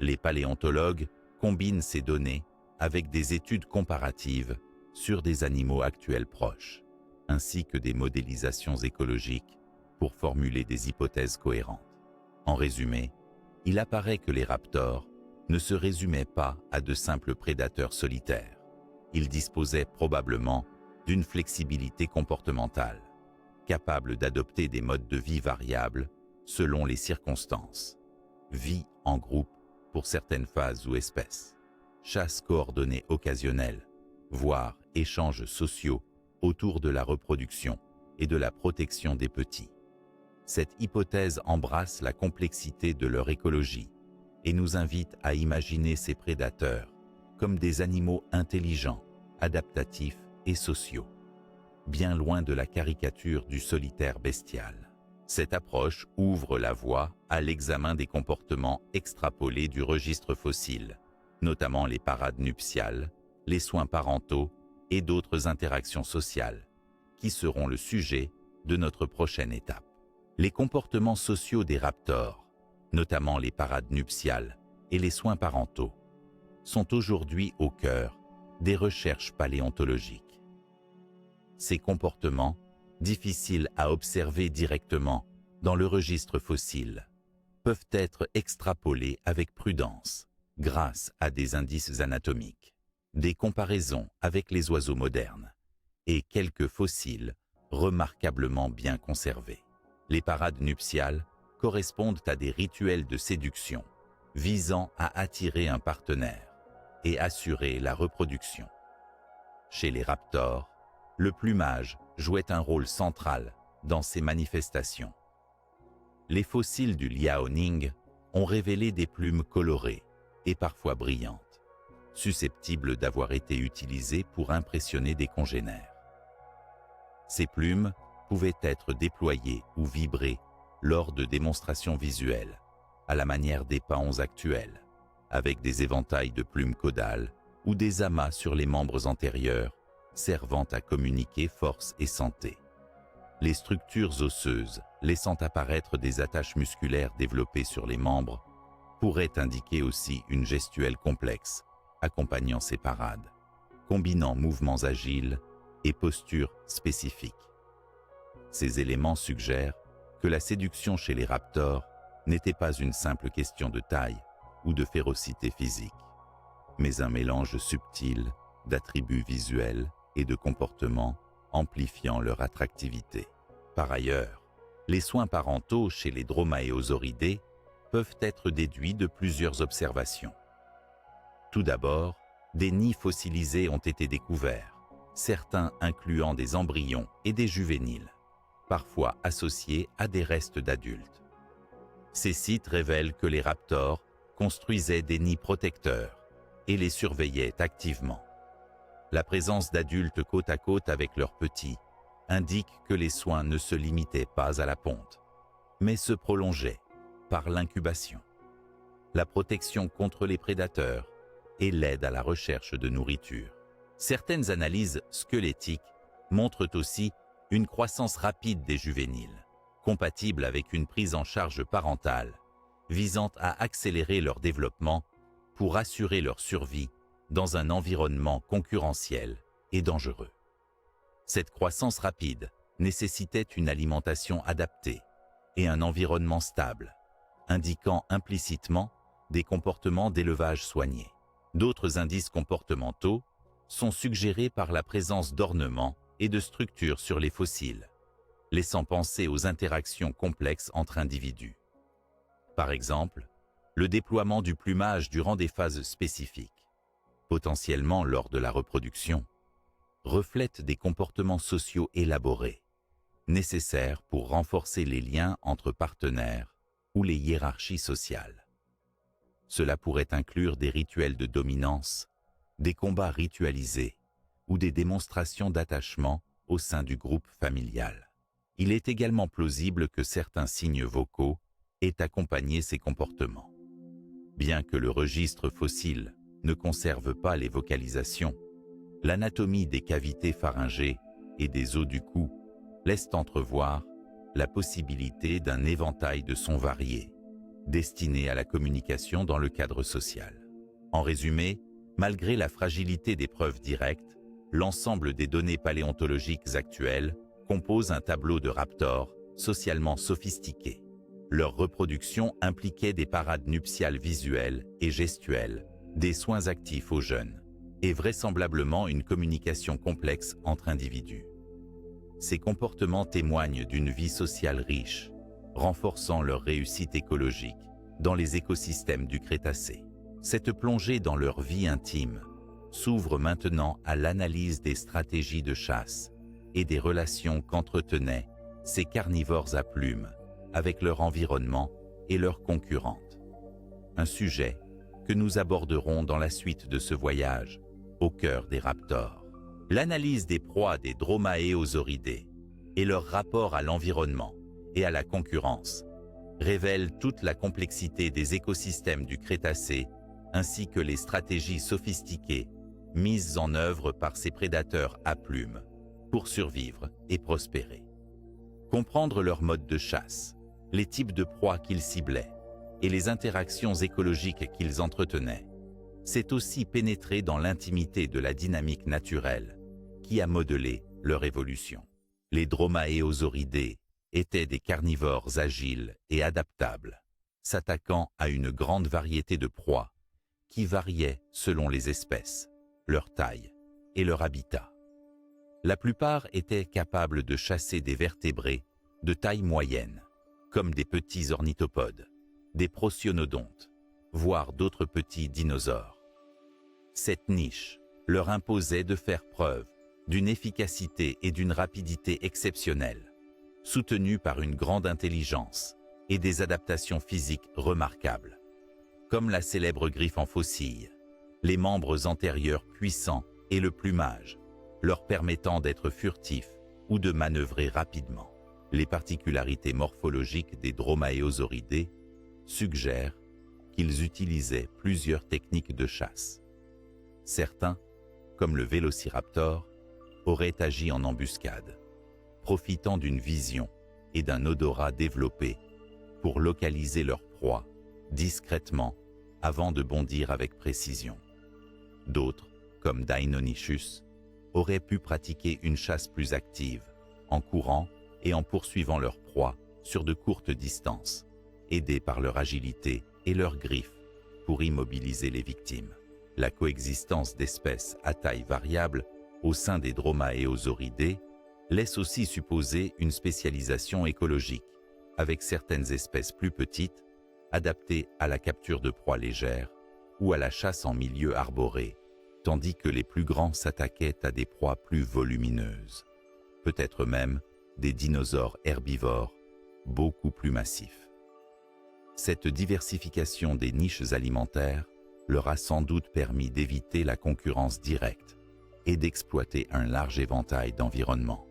A: Les paléontologues combinent ces données avec des études comparatives sur des animaux actuels proches, ainsi que des modélisations écologiques pour formuler des hypothèses cohérentes. En résumé, il apparaît que les raptors ne se résumaient pas à de simples prédateurs solitaires. Ils disposaient probablement d'une flexibilité comportementale, capable d'adopter des modes de vie variables selon les circonstances. Vie en groupe pour certaines phases ou espèces, chasse coordonnée occasionnelle, voire échanges sociaux autour de la reproduction et de la protection des petits. Cette hypothèse embrasse la complexité de leur écologie et nous invite à imaginer ces prédateurs comme des animaux intelligents, adaptatifs et sociaux, bien loin de la caricature du solitaire bestial. Cette approche ouvre la voie à l'examen des comportements extrapolés du registre fossile, notamment les parades nuptiales, les soins parentaux et d'autres interactions sociales, qui seront le sujet de notre prochaine étape. Les comportements sociaux des raptors, notamment les parades nuptiales et les soins parentaux, sont aujourd'hui au cœur des recherches paléontologiques. Ces comportements, difficiles à observer directement dans le registre fossile, peuvent être extrapolés avec prudence grâce à des indices anatomiques, des comparaisons avec les oiseaux modernes et quelques fossiles remarquablement bien conservés. Les parades nuptiales correspondent à des rituels de séduction visant à attirer un partenaire et assurer la reproduction. Chez les raptors, le plumage jouait un rôle central dans ces manifestations. Les fossiles du Liaoning ont révélé des plumes colorées et parfois brillantes, susceptibles d'avoir été utilisées pour impressionner des congénères. Ces plumes pouvaient être déployées ou vibrer lors de démonstrations visuelles, à la manière des paons actuels, avec des éventails de plumes caudales ou des amas sur les membres antérieurs, servant à communiquer force et santé. Les structures osseuses, laissant apparaître des attaches musculaires développées sur les membres, pourraient indiquer aussi une gestuelle complexe, accompagnant ces parades, combinant mouvements agiles et postures spécifiques. Ces éléments suggèrent que la séduction chez les raptors n'était pas une simple question de taille ou de férocité physique, mais un mélange subtil d'attributs visuels et de comportements amplifiant leur attractivité. Par ailleurs, les soins parentaux chez les dromaeosauridés peuvent être déduits de plusieurs observations. Tout d'abord, des nids fossilisés ont été découverts, certains incluant des embryons et des juvéniles, parfois associés à des restes d'adultes. Ces sites révèlent que les raptors construisaient des nids protecteurs et les surveillaient activement. La présence d'adultes côte à côte avec leurs petits indique que les soins ne se limitaient pas à la ponte, mais se prolongeaient par l'incubation, la protection contre les prédateurs et l'aide à la recherche de nourriture. Certaines analyses squelettiques montrent aussi une croissance rapide des juvéniles, compatible avec une prise en charge parentale, visant à accélérer leur développement pour assurer leur survie dans un environnement concurrentiel et dangereux. Cette croissance rapide nécessitait une alimentation adaptée et un environnement stable, indiquant implicitement des comportements d'élevage soignés. D'autres indices comportementaux sont suggérés par la présence d'ornements et de structures sur les fossiles, laissant penser aux interactions complexes entre individus. Par exemple, le déploiement du plumage durant des phases spécifiques, potentiellement lors de la reproduction, reflète des comportements sociaux élaborés, nécessaires pour renforcer les liens entre partenaires ou les hiérarchies sociales. Cela pourrait inclure des rituels de dominance, des combats ritualisés ou des démonstrations d'attachement au sein du groupe familial. Il est également plausible que certains signes vocaux aient accompagné ces comportements. Bien que le registre fossile ne conserve pas les vocalisations, l'anatomie des cavités pharyngées et des os du cou laisse entrevoir la possibilité d'un éventail de sons variés, destinés à la communication dans le cadre social. En résumé, malgré la fragilité des preuves directes, l'ensemble des données paléontologiques actuelles compose un tableau de raptors socialement sophistiqués. Leur reproduction impliquait des parades nuptiales visuelles et gestuelles, des soins actifs aux jeunes, et vraisemblablement une communication complexe entre individus. Ces comportements témoignent d'une vie sociale riche, renforçant leur réussite écologique dans les écosystèmes du Crétacé. Cette plongée dans leur vie intime s'ouvre maintenant à l'analyse des stratégies de chasse et des relations qu'entretenaient ces carnivores à plumes avec leur environnement et leurs concurrentes. Un sujet que nous aborderons dans la suite de ce voyage au cœur des raptors. L'analyse des proies des dromaeosauridés et leur rapport à l'environnement et à la concurrence révèle toute la complexité des écosystèmes du Crétacé ainsi que les stratégies sophistiquées mises en œuvre par ces prédateurs à plumes pour survivre et prospérer. Comprendre leur mode de chasse, les types de proies qu'ils ciblaient et les interactions écologiques qu'ils entretenaient, c'est aussi pénétrer dans l'intimité de la dynamique naturelle qui a modelé leur évolution. Les dromaéosauridés étaient des carnivores agiles et adaptables, s'attaquant à une grande variété de proies qui variaient selon les espèces, leur taille et leur habitat. La plupart étaient capables de chasser des vertébrés de taille moyenne, comme des petits ornithopodes, des procyanodontes, voire d'autres petits dinosaures. Cette niche leur imposait de faire preuve d'une efficacité et d'une rapidité exceptionnelles, soutenues par une grande intelligence et des adaptations physiques remarquables, comme la célèbre griffe en faucille, les membres antérieurs puissants et le plumage, leur permettant d'être furtifs ou de manœuvrer rapidement. Les particularités morphologiques des dromaéosauridés suggèrent qu'ils utilisaient plusieurs techniques de chasse. Certains, comme le vélociraptor, auraient agi en embuscade, profitant d'une vision et d'un odorat développé pour localiser leur proie discrètement avant de bondir avec précision. D'autres, comme Deinonychus, auraient pu pratiquer une chasse plus active, en courant et en poursuivant leur proie sur de courtes distances, aidés par leur agilité et leurs griffes pour immobiliser les victimes. La coexistence d'espèces à taille variable au sein des dromaéosauridés laisse aussi supposer une spécialisation écologique, avec certaines espèces plus petites, adaptées à la capture de proies légères ou à la chasse en milieu arboré, tandis que les plus grands s'attaquaient à des proies plus volumineuses, peut-être même des dinosaures herbivores beaucoup plus massifs. Cette diversification des niches alimentaires leur a sans doute permis d'éviter la concurrence directe et d'exploiter un large éventail d'environnements,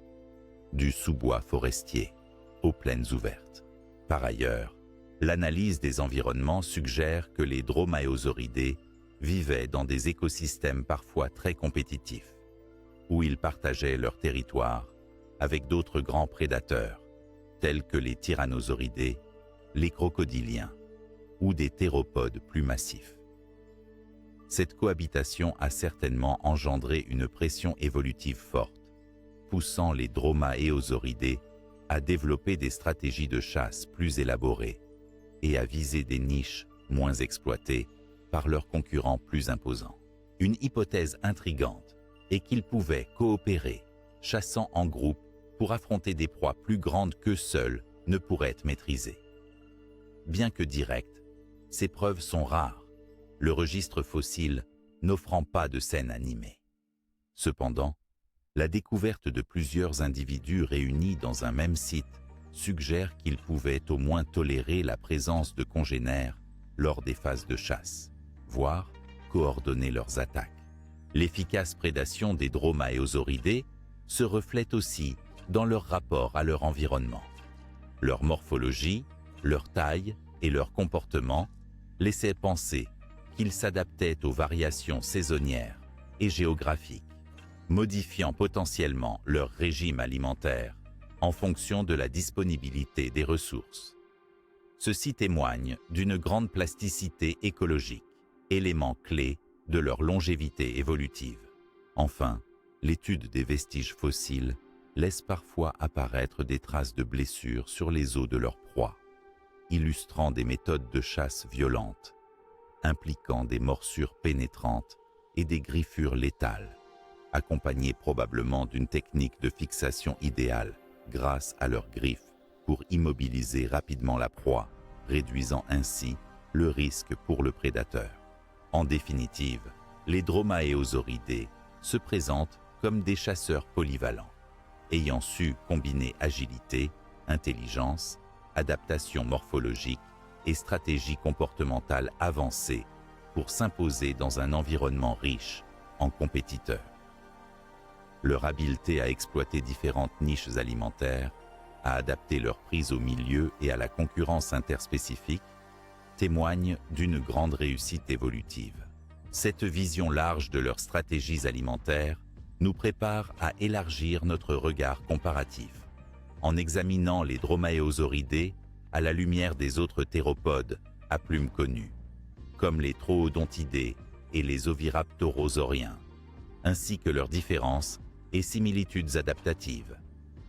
A: du sous-bois forestier aux plaines ouvertes. Par ailleurs, l'analyse des environnements suggère que les dromaéosauridés vivaient dans des écosystèmes parfois très compétitifs, où ils partageaient leur territoire avec d'autres grands prédateurs, tels que les tyrannosauridés, les crocodiliens ou des théropodes plus massifs. Cette cohabitation a certainement engendré une pression évolutive forte, poussant les dromaéosauridés à développer des stratégies de chasse plus élaborées et à viser des niches moins exploitées par leurs concurrents plus imposants. Une hypothèse intrigante est qu'ils pouvaient coopérer, chassant en groupe pour affronter des proies plus grandes qu'eux seuls ne pourraient maîtriser. Bien que directes, ces preuves sont rares, le registre fossile n'offrant pas de scène animée. Cependant, la découverte de plusieurs individus réunis dans un même site suggère qu'ils pouvaient au moins tolérer la présence de congénères lors des phases de chasse, voire coordonner leurs attaques. L'efficace prédation des dromaéosauridés se reflète aussi dans leur rapport à leur environnement. Leur morphologie, leur taille et leur comportement laissaient penser qu'ils s'adaptaient aux variations saisonnières et géographiques, modifiant potentiellement leur régime alimentaire en fonction de la disponibilité des ressources. Ceci témoigne d'une grande plasticité écologique, élément clé de leur longévité évolutive. Enfin, l'étude des vestiges fossiles laisse parfois apparaître des traces de blessures sur les os de leur proie, illustrant des méthodes de chasse violentes, impliquant des morsures pénétrantes et des griffures létales, accompagnées probablement d'une technique de fixation idéale grâce à leurs griffes pour immobiliser rapidement la proie, réduisant ainsi le risque pour le prédateur. En définitive, les dromaéosauridés se présentent comme des chasseurs polyvalents, ayant su combiner agilité, intelligence, adaptation morphologique et stratégie comportementale avancée pour s'imposer dans un environnement riche en compétiteurs. Leur habileté à exploiter différentes niches alimentaires, à adapter leur prise au milieu et à la concurrence interspécifique, témoigne d'une grande réussite évolutive. Cette vision large de leurs stratégies alimentaires nous prépare à élargir notre regard comparatif, en examinant les dromaéosauridés à la lumière des autres théropodes à plumes connues, comme les troodontidés et les oviraptorosauriens, ainsi que leurs différences et similitudes adaptatives,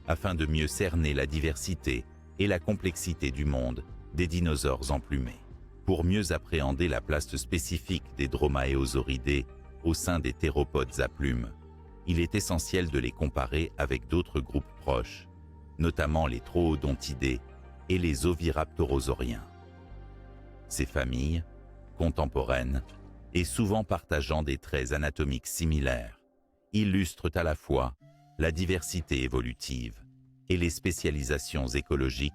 A: afin de mieux cerner la diversité et la complexité du monde des dinosaures emplumés. Pour mieux appréhender la place spécifique des dromaeosauridés au sein des théropodes à plumes, il est essentiel de les comparer avec d'autres groupes proches, notamment les troodontidés et les oviraptorosauriens. Ces familles, contemporaines et souvent partageant des traits anatomiques similaires, illustrent à la fois la diversité évolutive et les spécialisations écologiques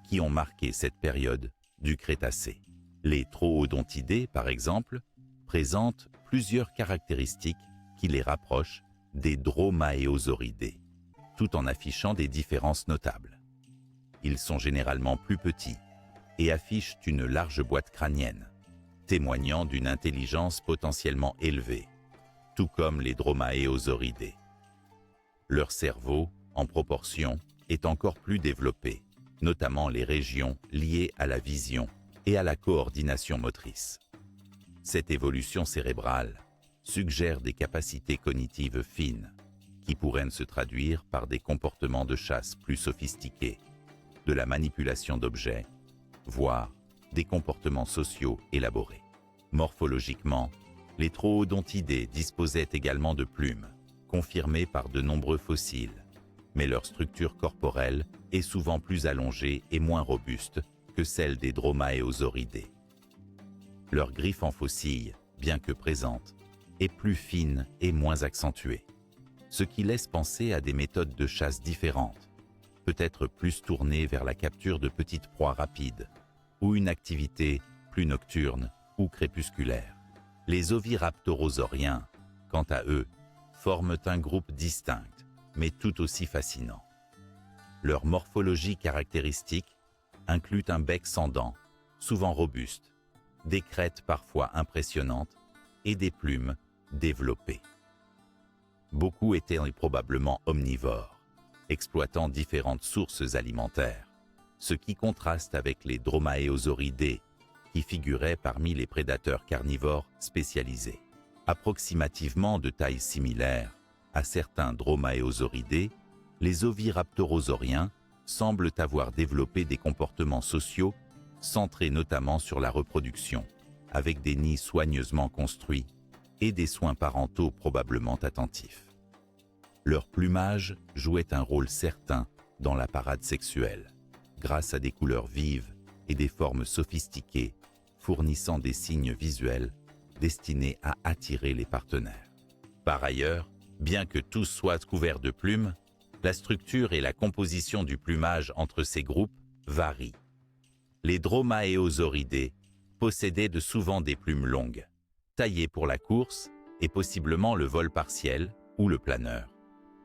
A: qui ont marqué cette période du Crétacé. Les troodontidés, par exemple, présentent plusieurs caractéristiques qui les rapprochent des dromaeosauridés, tout en affichant des différences notables. Ils sont généralement plus petits et affichent une large boîte crânienne, témoignant d'une intelligence potentiellement élevée, tout comme les dromaeosauridés. Leur cerveau, en proportion, est encore plus développé, notamment les régions liées à la vision et à la coordination motrice. Cette évolution cérébrale suggère des capacités cognitives fines qui pourraient se traduire par des comportements de chasse plus sophistiqués, de la manipulation d'objets, voire des comportements sociaux élaborés. Morphologiquement, les troodontidés disposaient également de plumes, confirmées par de nombreux fossiles, mais leur structure corporelle est souvent plus allongée et moins robuste que celle des dromaeosauridés. Leur griffe en faucille, bien que présente, est plus fine et moins accentuée, ce qui laisse penser à des méthodes de chasse différentes, peut-être plus tournées vers la capture de petites proies rapides, ou une activité plus nocturne ou crépusculaire. Les oviraptorosauriens, quant à eux, forment un groupe distinct, mais tout aussi fascinant. Leur morphologie caractéristique inclut un bec sans dents, souvent robuste, des crêtes parfois impressionnantes et des plumes développées. Beaucoup étaient probablement omnivores, exploitant différentes sources alimentaires, ce qui contraste avec les dromaeosauridés qui figuraient parmi les prédateurs carnivores spécialisés. Approximativement de taille similaire à certains dromaeosauridés, les oviraptorosauriens semblent avoir développé des comportements sociaux centrés notamment sur la reproduction, avec des nids soigneusement construits et des soins parentaux probablement attentifs. Leur plumage jouait un rôle certain dans la parade sexuelle, grâce à des couleurs vives et des formes sophistiquées, fournissant des signes visuels destinés à attirer les partenaires. Par ailleurs, bien que tous soient couverts de plumes, la structure et la composition du plumage entre ces groupes varient. Les dromaeosauridés possédaient de souvent des plumes longues, taillées pour la course et possiblement le vol partiel ou le planeur,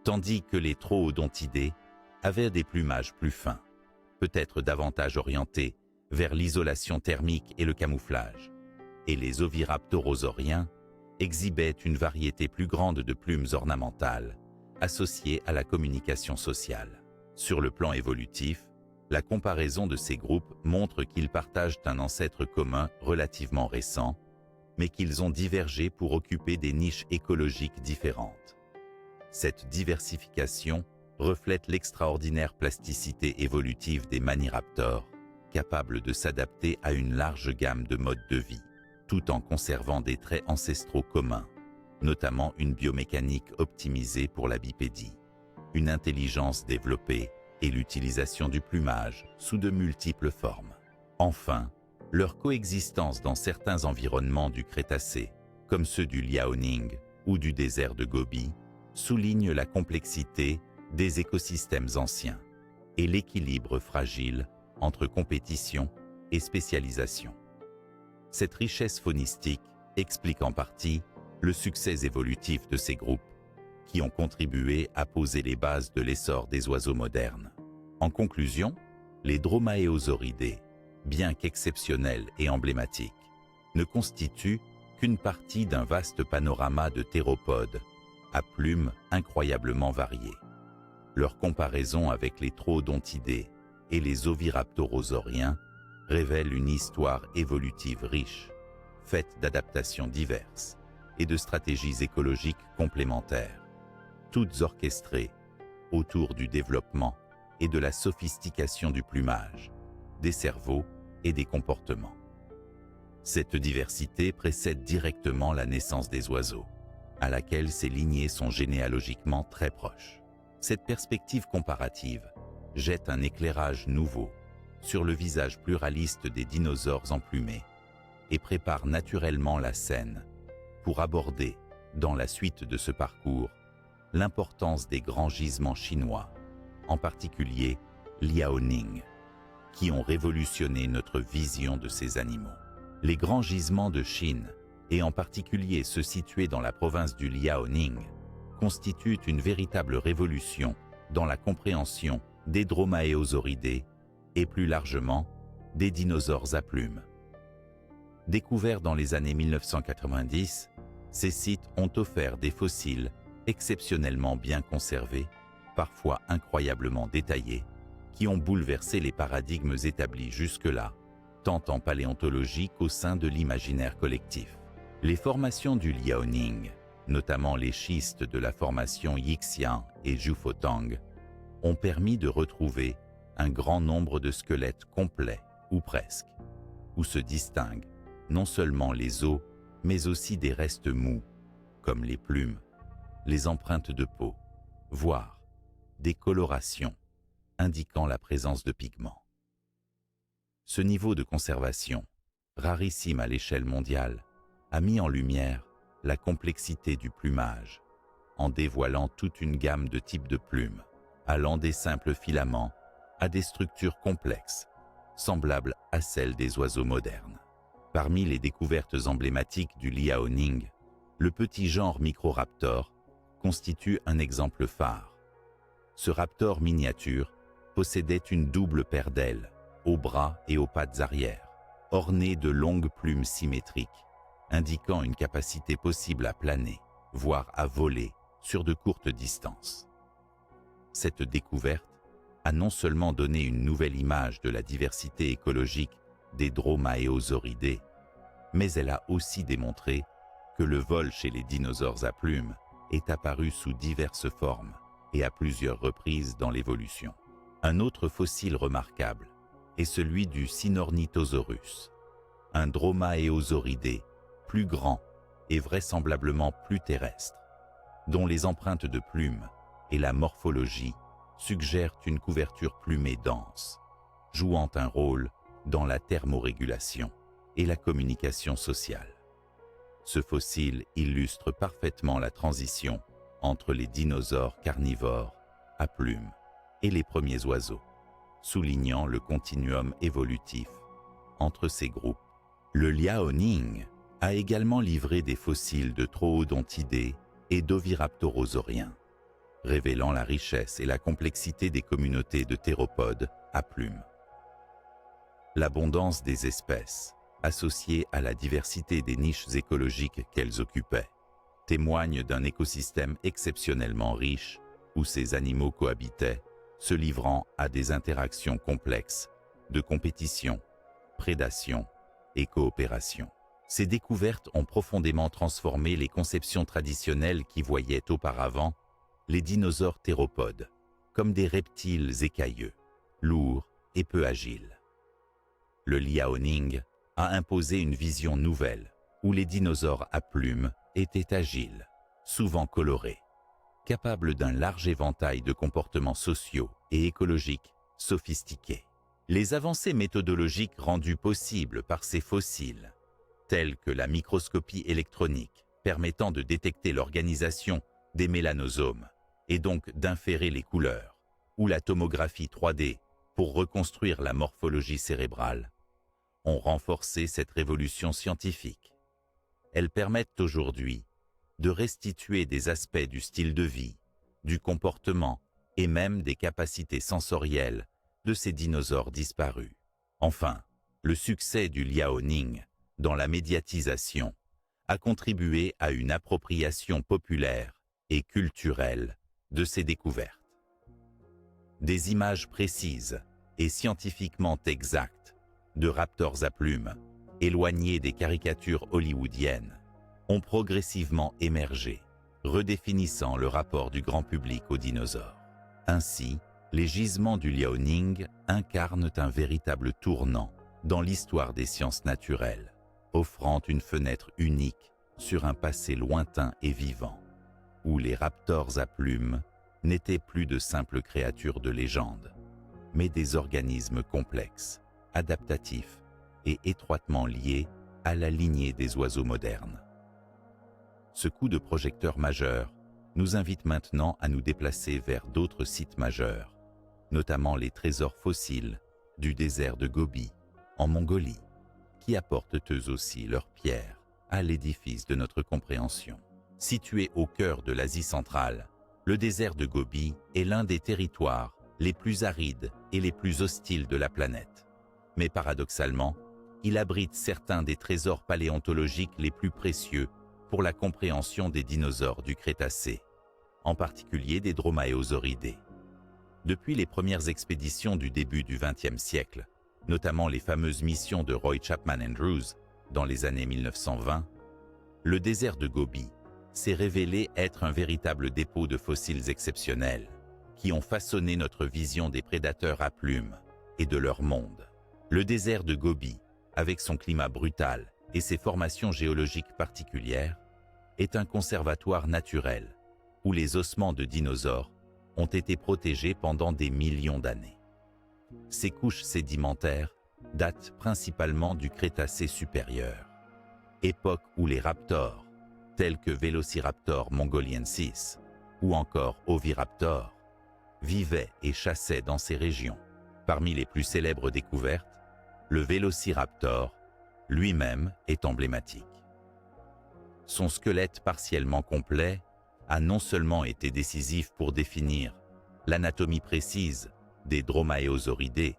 A: tandis que les troodontidés avaient des plumages plus fins, peut-être davantage orientés vers l'isolation thermique et le camouflage, et les oviraptorosauriens exhibaient une variété plus grande de plumes ornementales associées à la communication sociale. Sur le plan évolutif, la comparaison de ces groupes montre qu'ils partagent un ancêtre commun relativement récent, mais qu'ils ont divergé pour occuper des niches écologiques différentes. Cette diversification reflète l'extraordinaire plasticité évolutive des maniraptors, capables de s'adapter à une large gamme de modes de vie, tout en conservant des traits ancestraux communs, notamment une biomécanique optimisée pour la bipédie, une intelligence développée et l'utilisation du plumage sous de multiples formes. Enfin, leur coexistence dans certains environnements du Crétacé, comme ceux du Liaoning ou du désert de Gobi, souligne la complexité des écosystèmes anciens et l'équilibre fragile entre compétition et spécialisation. Cette richesse faunistique explique en partie le succès évolutif de ces groupes, qui ont contribué à poser les bases de l'essor des oiseaux modernes. En conclusion, les dromaeosauridés, bien qu'exceptionnels et emblématiques, ne constituent qu'une partie d'un vaste panorama de théropodes à plumes incroyablement variées. Leur comparaison avec les troodontidés et les oviraptorosauriens révèle une histoire évolutive riche, faite d'adaptations diverses et de stratégies écologiques complémentaires. toutes orchestrées autour du développement et de la sophistication du plumage, des cerveaux et des comportements. Cette diversité précède directement la naissance des oiseaux, à laquelle ces lignées sont généalogiquement très proches. Cette perspective comparative jette un éclairage nouveau sur le visage pluraliste des dinosaures emplumés et prépare naturellement la scène pour aborder, dans la suite de ce parcours, l'importance des grands gisements chinois, en particulier Liaoning, qui ont révolutionné notre vision de ces animaux. Les grands gisements de Chine, et en particulier ceux situés dans la province du Liaoning, constituent une véritable révolution dans la compréhension des dromaeosauridés et plus largement des dinosaures à plumes. Découverts dans les années 1990, ces sites ont offert des fossiles exceptionnellement bien conservés, parfois incroyablement détaillés, qui ont bouleversé les paradigmes établis jusque-là, tant en paléontologie qu'au sein de l'imaginaire collectif. Les formations du Liaoning, notamment les schistes de la formation Yixian et Jiufotang, ont permis de retrouver un grand nombre de squelettes complets, ou presque, où se distinguent non seulement les os, mais aussi des restes mous, comme les plumes, les empreintes de peau, voire des colorations indiquant la présence de pigments. Ce niveau de conservation, rarissime à l'échelle mondiale, a mis en lumière la complexité du plumage, en dévoilant toute une gamme de types de plumes, allant des simples filaments à des structures complexes, semblables à celles des oiseaux modernes. Parmi les découvertes emblématiques du Liaoning, le petit genre Microraptor constitue un exemple phare. Ce raptor miniature possédait une double paire d'ailes, aux bras et aux pattes arrière, ornées de longues plumes symétriques, indiquant une capacité possible à planer, voire à voler sur de courtes distances. Cette découverte a non seulement donné une nouvelle image de la diversité écologique des dromaeosauridés, mais elle a aussi démontré que le vol chez les dinosaures à plumes est apparu sous diverses formes et à plusieurs reprises dans l'évolution. Un autre fossile remarquable est celui du Sinornithosaurus, un dromaeosauridé plus grand et vraisemblablement plus terrestre, dont les empreintes de plumes et la morphologie suggèrent une couverture plumée dense, jouant un rôle dans la thermorégulation et la communication sociale. Ce fossile illustre parfaitement la transition entre les dinosaures carnivores à plumes et les premiers oiseaux, soulignant le continuum évolutif entre ces groupes. Le Liaoning a également livré des fossiles de troodontidés et d'oviraptorosauriens, révélant la richesse et la complexité des communautés de théropodes à plumes. L'abondance des espèces, associée à la diversité des niches écologiques qu'elles occupaient, témoigne d'un écosystème exceptionnellement riche où ces animaux cohabitaient, se livrant à des interactions complexes de compétition, prédation et coopération. Ces découvertes ont profondément transformé les conceptions traditionnelles qui voyaient auparavant les dinosaures théropodes comme des reptiles écailleux, lourds et peu agiles. Le Liaoning a imposé une vision nouvelle où les dinosaures à plumes étaient agiles, souvent colorés, capables d'un large éventail de comportements sociaux et écologiques sophistiqués. Les avancées méthodologiques rendues possibles par ces fossiles, telles que la microscopie électronique permettant de détecter l'organisation des mélanosomes et donc d'inférer les couleurs, ou la tomographie 3D pour reconstruire la morphologie cérébrale, ont renforcé cette révolution scientifique. Elles permettent aujourd'hui de restituer des aspects du style de vie, du comportement et même des capacités sensorielles de ces dinosaures disparus. Enfin, le succès du Liaoning dans la médiatisation a contribué à une appropriation populaire et culturelle de ces découvertes. Des images précises et scientifiquement exactes de raptors à plumes, éloignés des caricatures hollywoodiennes, ont progressivement émergé, redéfinissant le rapport du grand public aux dinosaures. Ainsi, les gisements du Liaoning incarnent un véritable tournant dans l'histoire des sciences naturelles, offrant une fenêtre unique sur un passé lointain et vivant, où les raptors à plumes n'étaient plus de simples créatures de légende, mais des organismes complexes, adaptatifs et étroitement liés à la lignée des oiseaux modernes. Ce coup de projecteur majeur nous invite maintenant à nous déplacer vers d'autres sites majeurs, notamment les trésors fossiles du désert de Gobi, en Mongolie, qui apportent eux aussi leurs pierres à l'édifice de notre compréhension. Situé au cœur de l'Asie centrale, le désert de Gobi est l'un des territoires les plus arides et les plus hostiles de la planète. Mais paradoxalement, il abrite certains des trésors paléontologiques les plus précieux pour la compréhension des dinosaures du Crétacé, en particulier des dromaeosauridés. Depuis les premières expéditions du début du XXe siècle, notamment les fameuses missions de Roy Chapman Andrews dans les années 1920, le désert de Gobi s'est révélé être un véritable dépôt de fossiles exceptionnels qui ont façonné notre vision des prédateurs à plumes et de leur monde. Le désert de Gobi, avec son climat brutal et ses formations géologiques particulières, est un conservatoire naturel où les ossements de dinosaures ont été protégés pendant des millions d'années. Ces couches sédimentaires datent principalement du Crétacé supérieur, époque où les raptors, tels que Velociraptor mongoliensis ou encore Oviraptor, vivaient et chassaient dans ces régions. Parmi les plus célèbres découvertes, le Velociraptor lui-même est emblématique. Son squelette partiellement complet a non seulement été décisif pour définir l'anatomie précise des dromaeosauridés,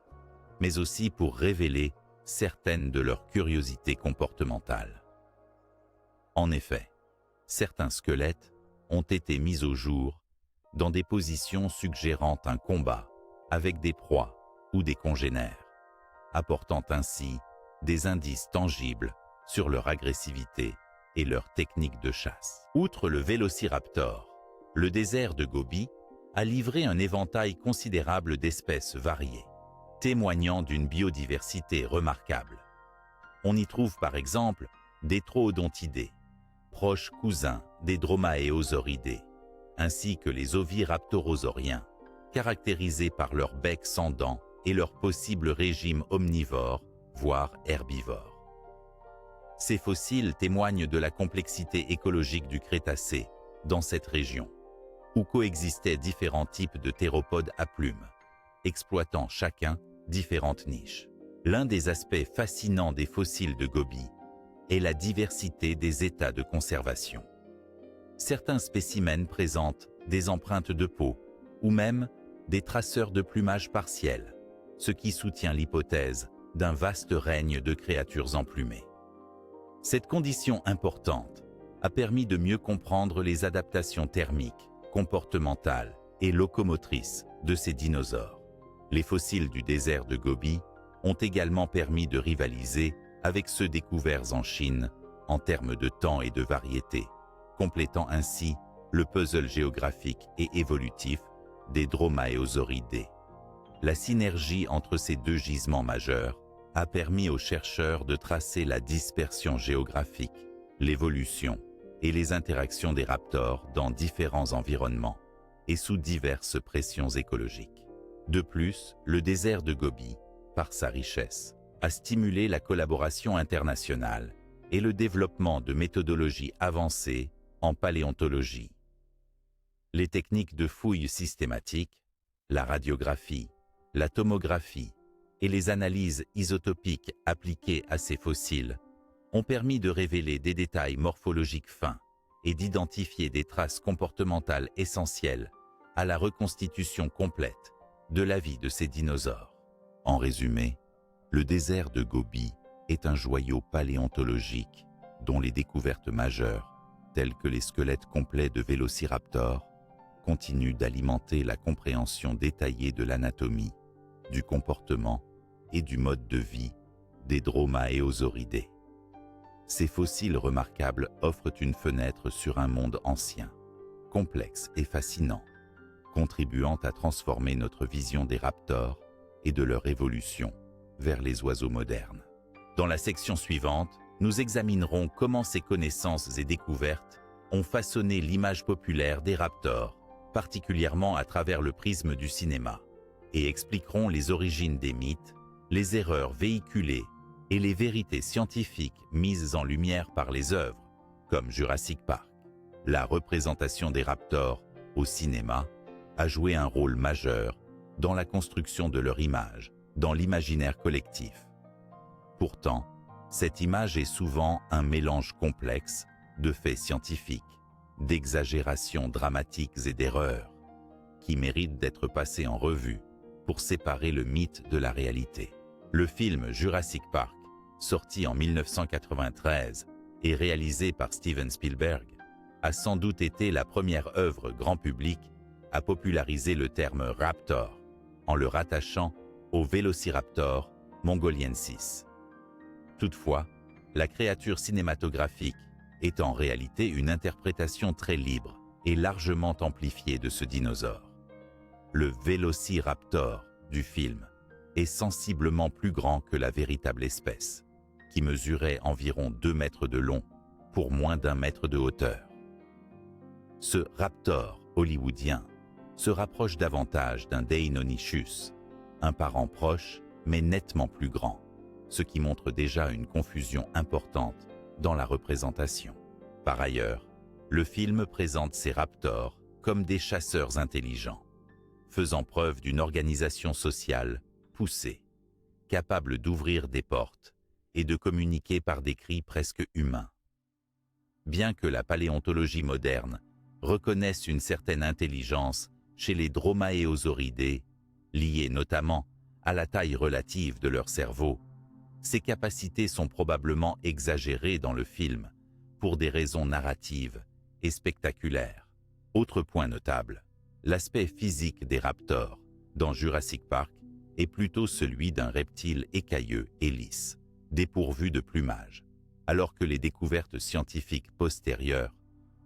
A: mais aussi pour révéler certaines de leurs curiosités comportementales. En effet, certains squelettes ont été mis au jour dans des positions suggérant un combat avec des proies ou des congénères, apportant ainsi des indices tangibles sur leur agressivité et leur technique de chasse. Outre le Velociraptor, le désert de Gobi a livré un éventail considérable d'espèces variées, témoignant d'une biodiversité remarquable. On y trouve par exemple des troodontidés, proches cousins des dromaeosauridés, ainsi que les oviraptorosauriens, caractérisés par leur bec sans dents et leur possible régime omnivore, voire herbivore. Ces fossiles témoignent de la complexité écologique du Crétacé dans cette région, où coexistaient différents types de théropodes à plumes, exploitant chacun différentes niches. L'un des aspects fascinants des fossiles de Gobi est la diversité des états de conservation. Certains spécimens présentent des empreintes de peau ou même des traceurs de plumage partiels, ce qui soutient l'hypothèse d'un vaste règne de créatures emplumées. Cette condition importante a permis de mieux comprendre les adaptations thermiques, comportementales et locomotrices de ces dinosaures. Les fossiles du désert de Gobi ont également permis de rivaliser avec ceux découverts en Chine en termes de temps et de variété, complétant ainsi le puzzle géographique et évolutif des dromaeosauridés. La synergie entre ces deux gisements majeurs a permis aux chercheurs de tracer la dispersion géographique, l'évolution et les interactions des raptors dans différents environnements et sous diverses pressions écologiques. De plus, le désert de Gobi, par sa richesse, a stimulé la collaboration internationale et le développement de méthodologies avancées en paléontologie. Les techniques de fouilles systématiques, la radiographie, la tomographie et les analyses isotopiques appliquées à ces fossiles ont permis de révéler des détails morphologiques fins et d'identifier des traces comportementales essentielles à la reconstitution complète de la vie de ces dinosaures. En résumé, le désert de Gobi est un joyau paléontologique dont les découvertes majeures, telles que les squelettes complets de Velociraptor, continuent d'alimenter la compréhension détaillée de l'anatomie, du comportement et du mode de vie des dromaeosauridés. Ces fossiles remarquables offrent une fenêtre sur un monde ancien, complexe et fascinant, contribuant à transformer notre vision des raptors et de leur évolution vers les oiseaux modernes. Dans la section suivante, nous examinerons comment ces connaissances et découvertes ont façonné l'image populaire des raptors, particulièrement à travers le prisme du cinéma, et expliquerons les origines des mythes, les erreurs véhiculées et les vérités scientifiques mises en lumière par les œuvres, comme Jurassic Park. La représentation des raptors au cinéma a joué un rôle majeur dans la construction de leur image, dans l'imaginaire collectif. Pourtant, cette image est souvent un mélange complexe de faits scientifiques, d'exagérations dramatiques et d'erreurs, qui méritent d'être passées en revue pour séparer le mythe de la réalité. Le film Jurassic Park, sorti en 1993 et réalisé par Steven Spielberg, a sans doute été la première œuvre grand public à populariser le terme raptor, en le rattachant au Vélociraptor mongoliensis. Toutefois, la créature cinématographique est en réalité une interprétation très libre et largement amplifiée de ce dinosaure. Le Vélociraptor du film est sensiblement plus grand que la véritable espèce, qui mesurait environ 2 mètres de long pour moins d'1 mètre de hauteur. Ce raptor hollywoodien se rapproche davantage d'un Deinonychus, un parent proche mais nettement plus grand, ce qui montre déjà une confusion importante dans la représentation. Par ailleurs, le film présente ces raptors comme des chasseurs intelligents, faisant preuve d'une organisation sociale poussée, capable d'ouvrir des portes et de communiquer par des cris presque humains. Bien que la paléontologie moderne reconnaisse une certaine intelligence chez les dromaeosauridés, liée notamment à la taille relative de leur cerveau, ces capacités sont probablement exagérées dans le film pour des raisons narratives et spectaculaires. Autre point notable, l'aspect physique des raptors dans Jurassic Park est plutôt celui d'un reptile écailleux et lisse, dépourvu de plumage, alors que les découvertes scientifiques postérieures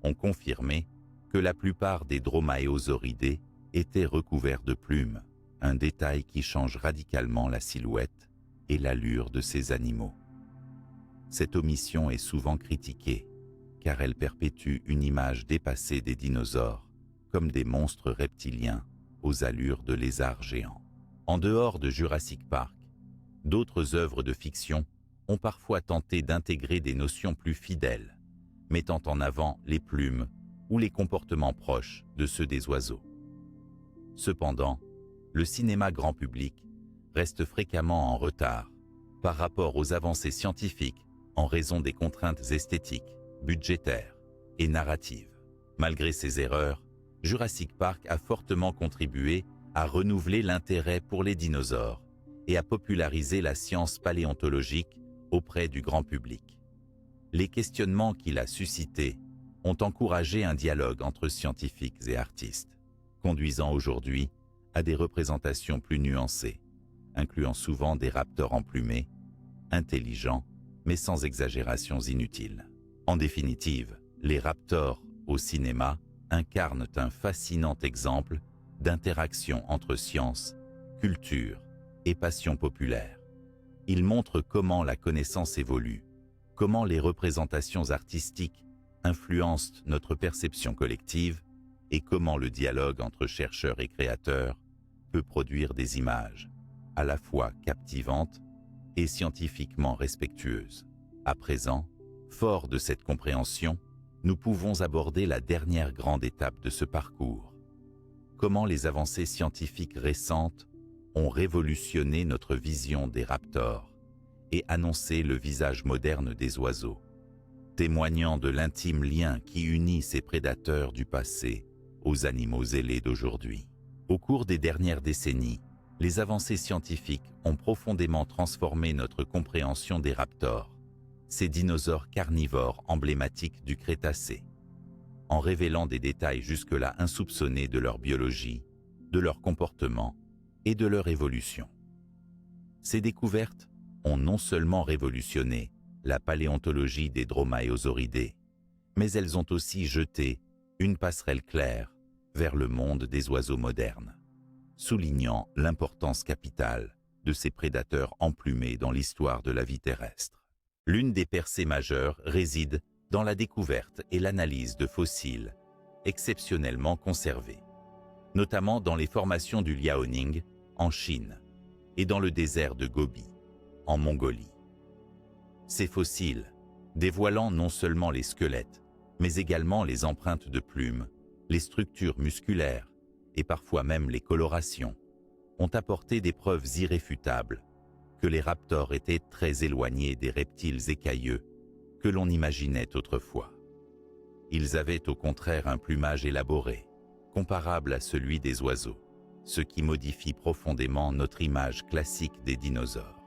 A: ont confirmé que la plupart des dromaeosauridés étaient recouverts de plumes, un détail qui change radicalement la silhouette et l'allure de ces animaux. Cette omission est souvent critiquée, car elle perpétue une image dépassée des dinosaures, comme des monstres reptiliens aux allures de lézards géants. En dehors de Jurassic Park, d'autres œuvres de fiction ont parfois tenté d'intégrer des notions plus fidèles, mettant en avant les plumes ou les comportements proches de ceux des oiseaux. Cependant, le cinéma grand public reste fréquemment en retard par rapport aux avancées scientifiques en raison des contraintes esthétiques, budgétaires et narratives. Malgré ces erreurs, Jurassic Park a fortement contribué à renouveler l'intérêt pour les dinosaures et à populariser la science paléontologique auprès du grand public. Les questionnements qu'il a suscités ont encouragé un dialogue entre scientifiques et artistes, conduisant aujourd'hui à des représentations plus nuancées, incluant souvent des raptors emplumés, intelligents, mais sans exagérations inutiles. En définitive, les raptors au cinéma incarnent un fascinant exemple d'interaction entre science, culture et passion populaire. Ils montrent comment la connaissance évolue, comment les représentations artistiques influencent notre perception collective et comment le dialogue entre chercheurs et créateurs peut produire des images à la fois captivantes et scientifiquement respectueuses. À présent, fort de cette compréhension, nous pouvons aborder la dernière grande étape de ce parcours. Comment les avancées scientifiques récentes ont révolutionné notre vision des raptors et annoncé le visage moderne des oiseaux, témoignant de l'intime lien qui unit ces prédateurs du passé aux animaux ailés d'aujourd'hui. Au cours des dernières décennies, les avancées scientifiques ont profondément transformé notre compréhension des raptors, ces dinosaures carnivores emblématiques du Crétacé, en révélant des détails jusque-là insoupçonnés de leur biologie, de leur comportement et de leur évolution. Ces découvertes ont non seulement révolutionné la paléontologie des dromaeosauridés, mais elles ont aussi jeté une passerelle claire vers le monde des oiseaux modernes, soulignant l'importance capitale de ces prédateurs emplumés dans l'histoire de la vie terrestre. L'une des percées majeures réside dans la découverte et l'analyse de fossiles exceptionnellement conservés, notamment dans les formations du Liaoning en Chine et dans le désert de Gobi en Mongolie. Ces fossiles, dévoilant non seulement les squelettes, mais également les empreintes de plumes, les structures musculaires et parfois même les colorations, ont apporté des preuves irréfutables que les raptors étaient très éloignés des reptiles écailleux que l'on imaginait autrefois. Ils avaient au contraire un plumage élaboré, comparable à celui des oiseaux, ce qui modifie profondément notre image classique des dinosaures.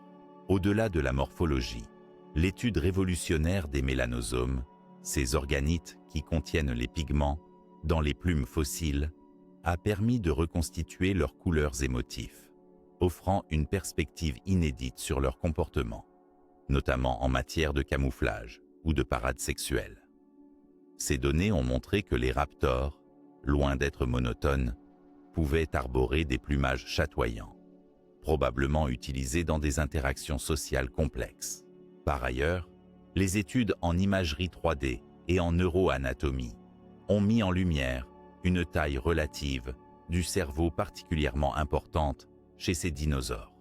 A: Au-delà de la morphologie, l'étude révolutionnaire des mélanosomes, ces organites qui contiennent les pigments dans les plumes fossiles, a permis de reconstituer leurs couleurs et motifs, offrant une perspective inédite sur leur comportement, notamment en matière de camouflage ou de parade sexuelle. Ces données ont montré que les raptors, loin d'être monotones, pouvaient arborer des plumages chatoyants, probablement utilisés dans des interactions sociales complexes. Par ailleurs, les études en imagerie 3D et en neuroanatomie ont mis en lumière une taille relative du cerveau particulièrement importante chez ces dinosaures,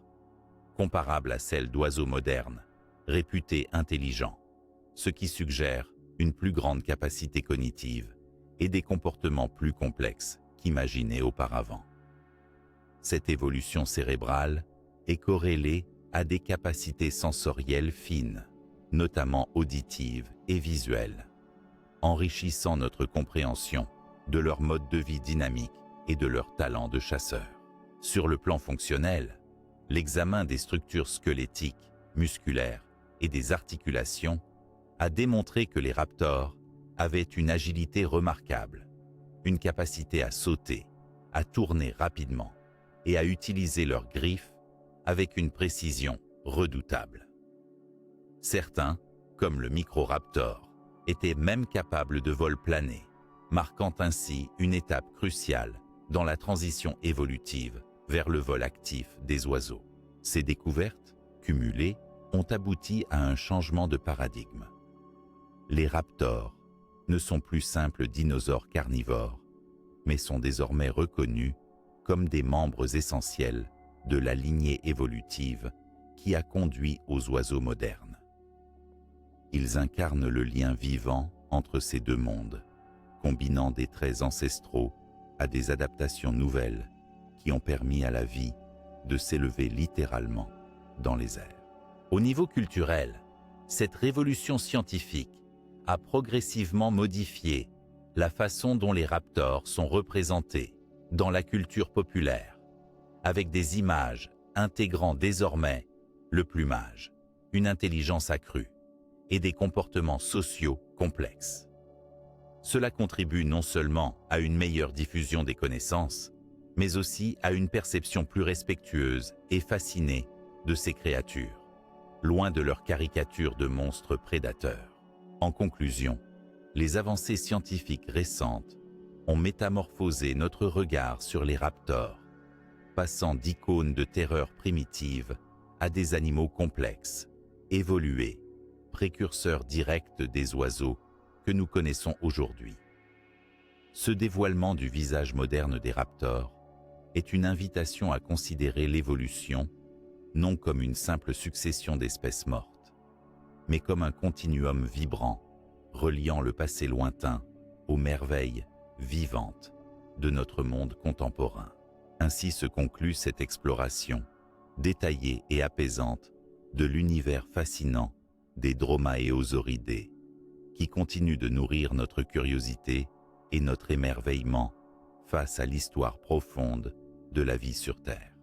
A: comparable à celle d'oiseaux modernes, réputés intelligents, ce qui suggère une plus grande capacité cognitive et des comportements plus complexes qu'imaginés auparavant. Cette évolution cérébrale est corrélée à des capacités sensorielles fines, notamment auditives et visuelles, enrichissant notre compréhension de leur mode de vie dynamique et de leur talent de chasseur. Sur le plan fonctionnel, l'examen des structures squelettiques, musculaires et des articulations a démontré que les raptors avaient une agilité remarquable, une capacité à sauter, à tourner rapidement et à utiliser leurs griffes avec une précision redoutable. Certains, comme le Microraptor, étaient même capables de vol plané, marquant ainsi une étape cruciale dans la transition évolutive vers le vol actif des oiseaux. Ces découvertes, cumulées, ont abouti à un changement de paradigme. Les raptors ne sont plus simples dinosaures carnivores, mais sont désormais reconnus comme des membres essentiels de la lignée évolutive qui a conduit aux oiseaux modernes. Ils incarnent le lien vivant entre ces deux mondes, combinant des traits ancestraux à des adaptations nouvelles qui ont permis à la vie de s'élever littéralement dans les airs. Au niveau culturel, cette révolution scientifique a progressivement modifié la façon dont les raptors sont représentés dans la culture populaire, avec des images intégrant désormais le plumage, une intelligence accrue et des comportements sociaux complexes. Cela contribue non seulement à une meilleure diffusion des connaissances, mais aussi à une perception plus respectueuse et fascinée de ces créatures, loin de leur caricature de monstres prédateurs. En conclusion, les avancées scientifiques récentes ont métamorphosé notre regard sur les raptors, passant d'icônes de terreur primitive à des animaux complexes, évolués, précurseurs directs des oiseaux que nous connaissons aujourd'hui. Ce dévoilement du visage moderne des raptors est une invitation à considérer l'évolution non comme une simple succession d'espèces mortes, mais comme un continuum vibrant reliant le passé lointain aux merveilles vivantes de notre monde contemporain. Ainsi se conclut cette exploration détaillée et apaisante de l'univers fascinant des Dromaeosauridés, qui continue de nourrir notre curiosité et notre émerveillement face à l'histoire profonde de la vie sur Terre.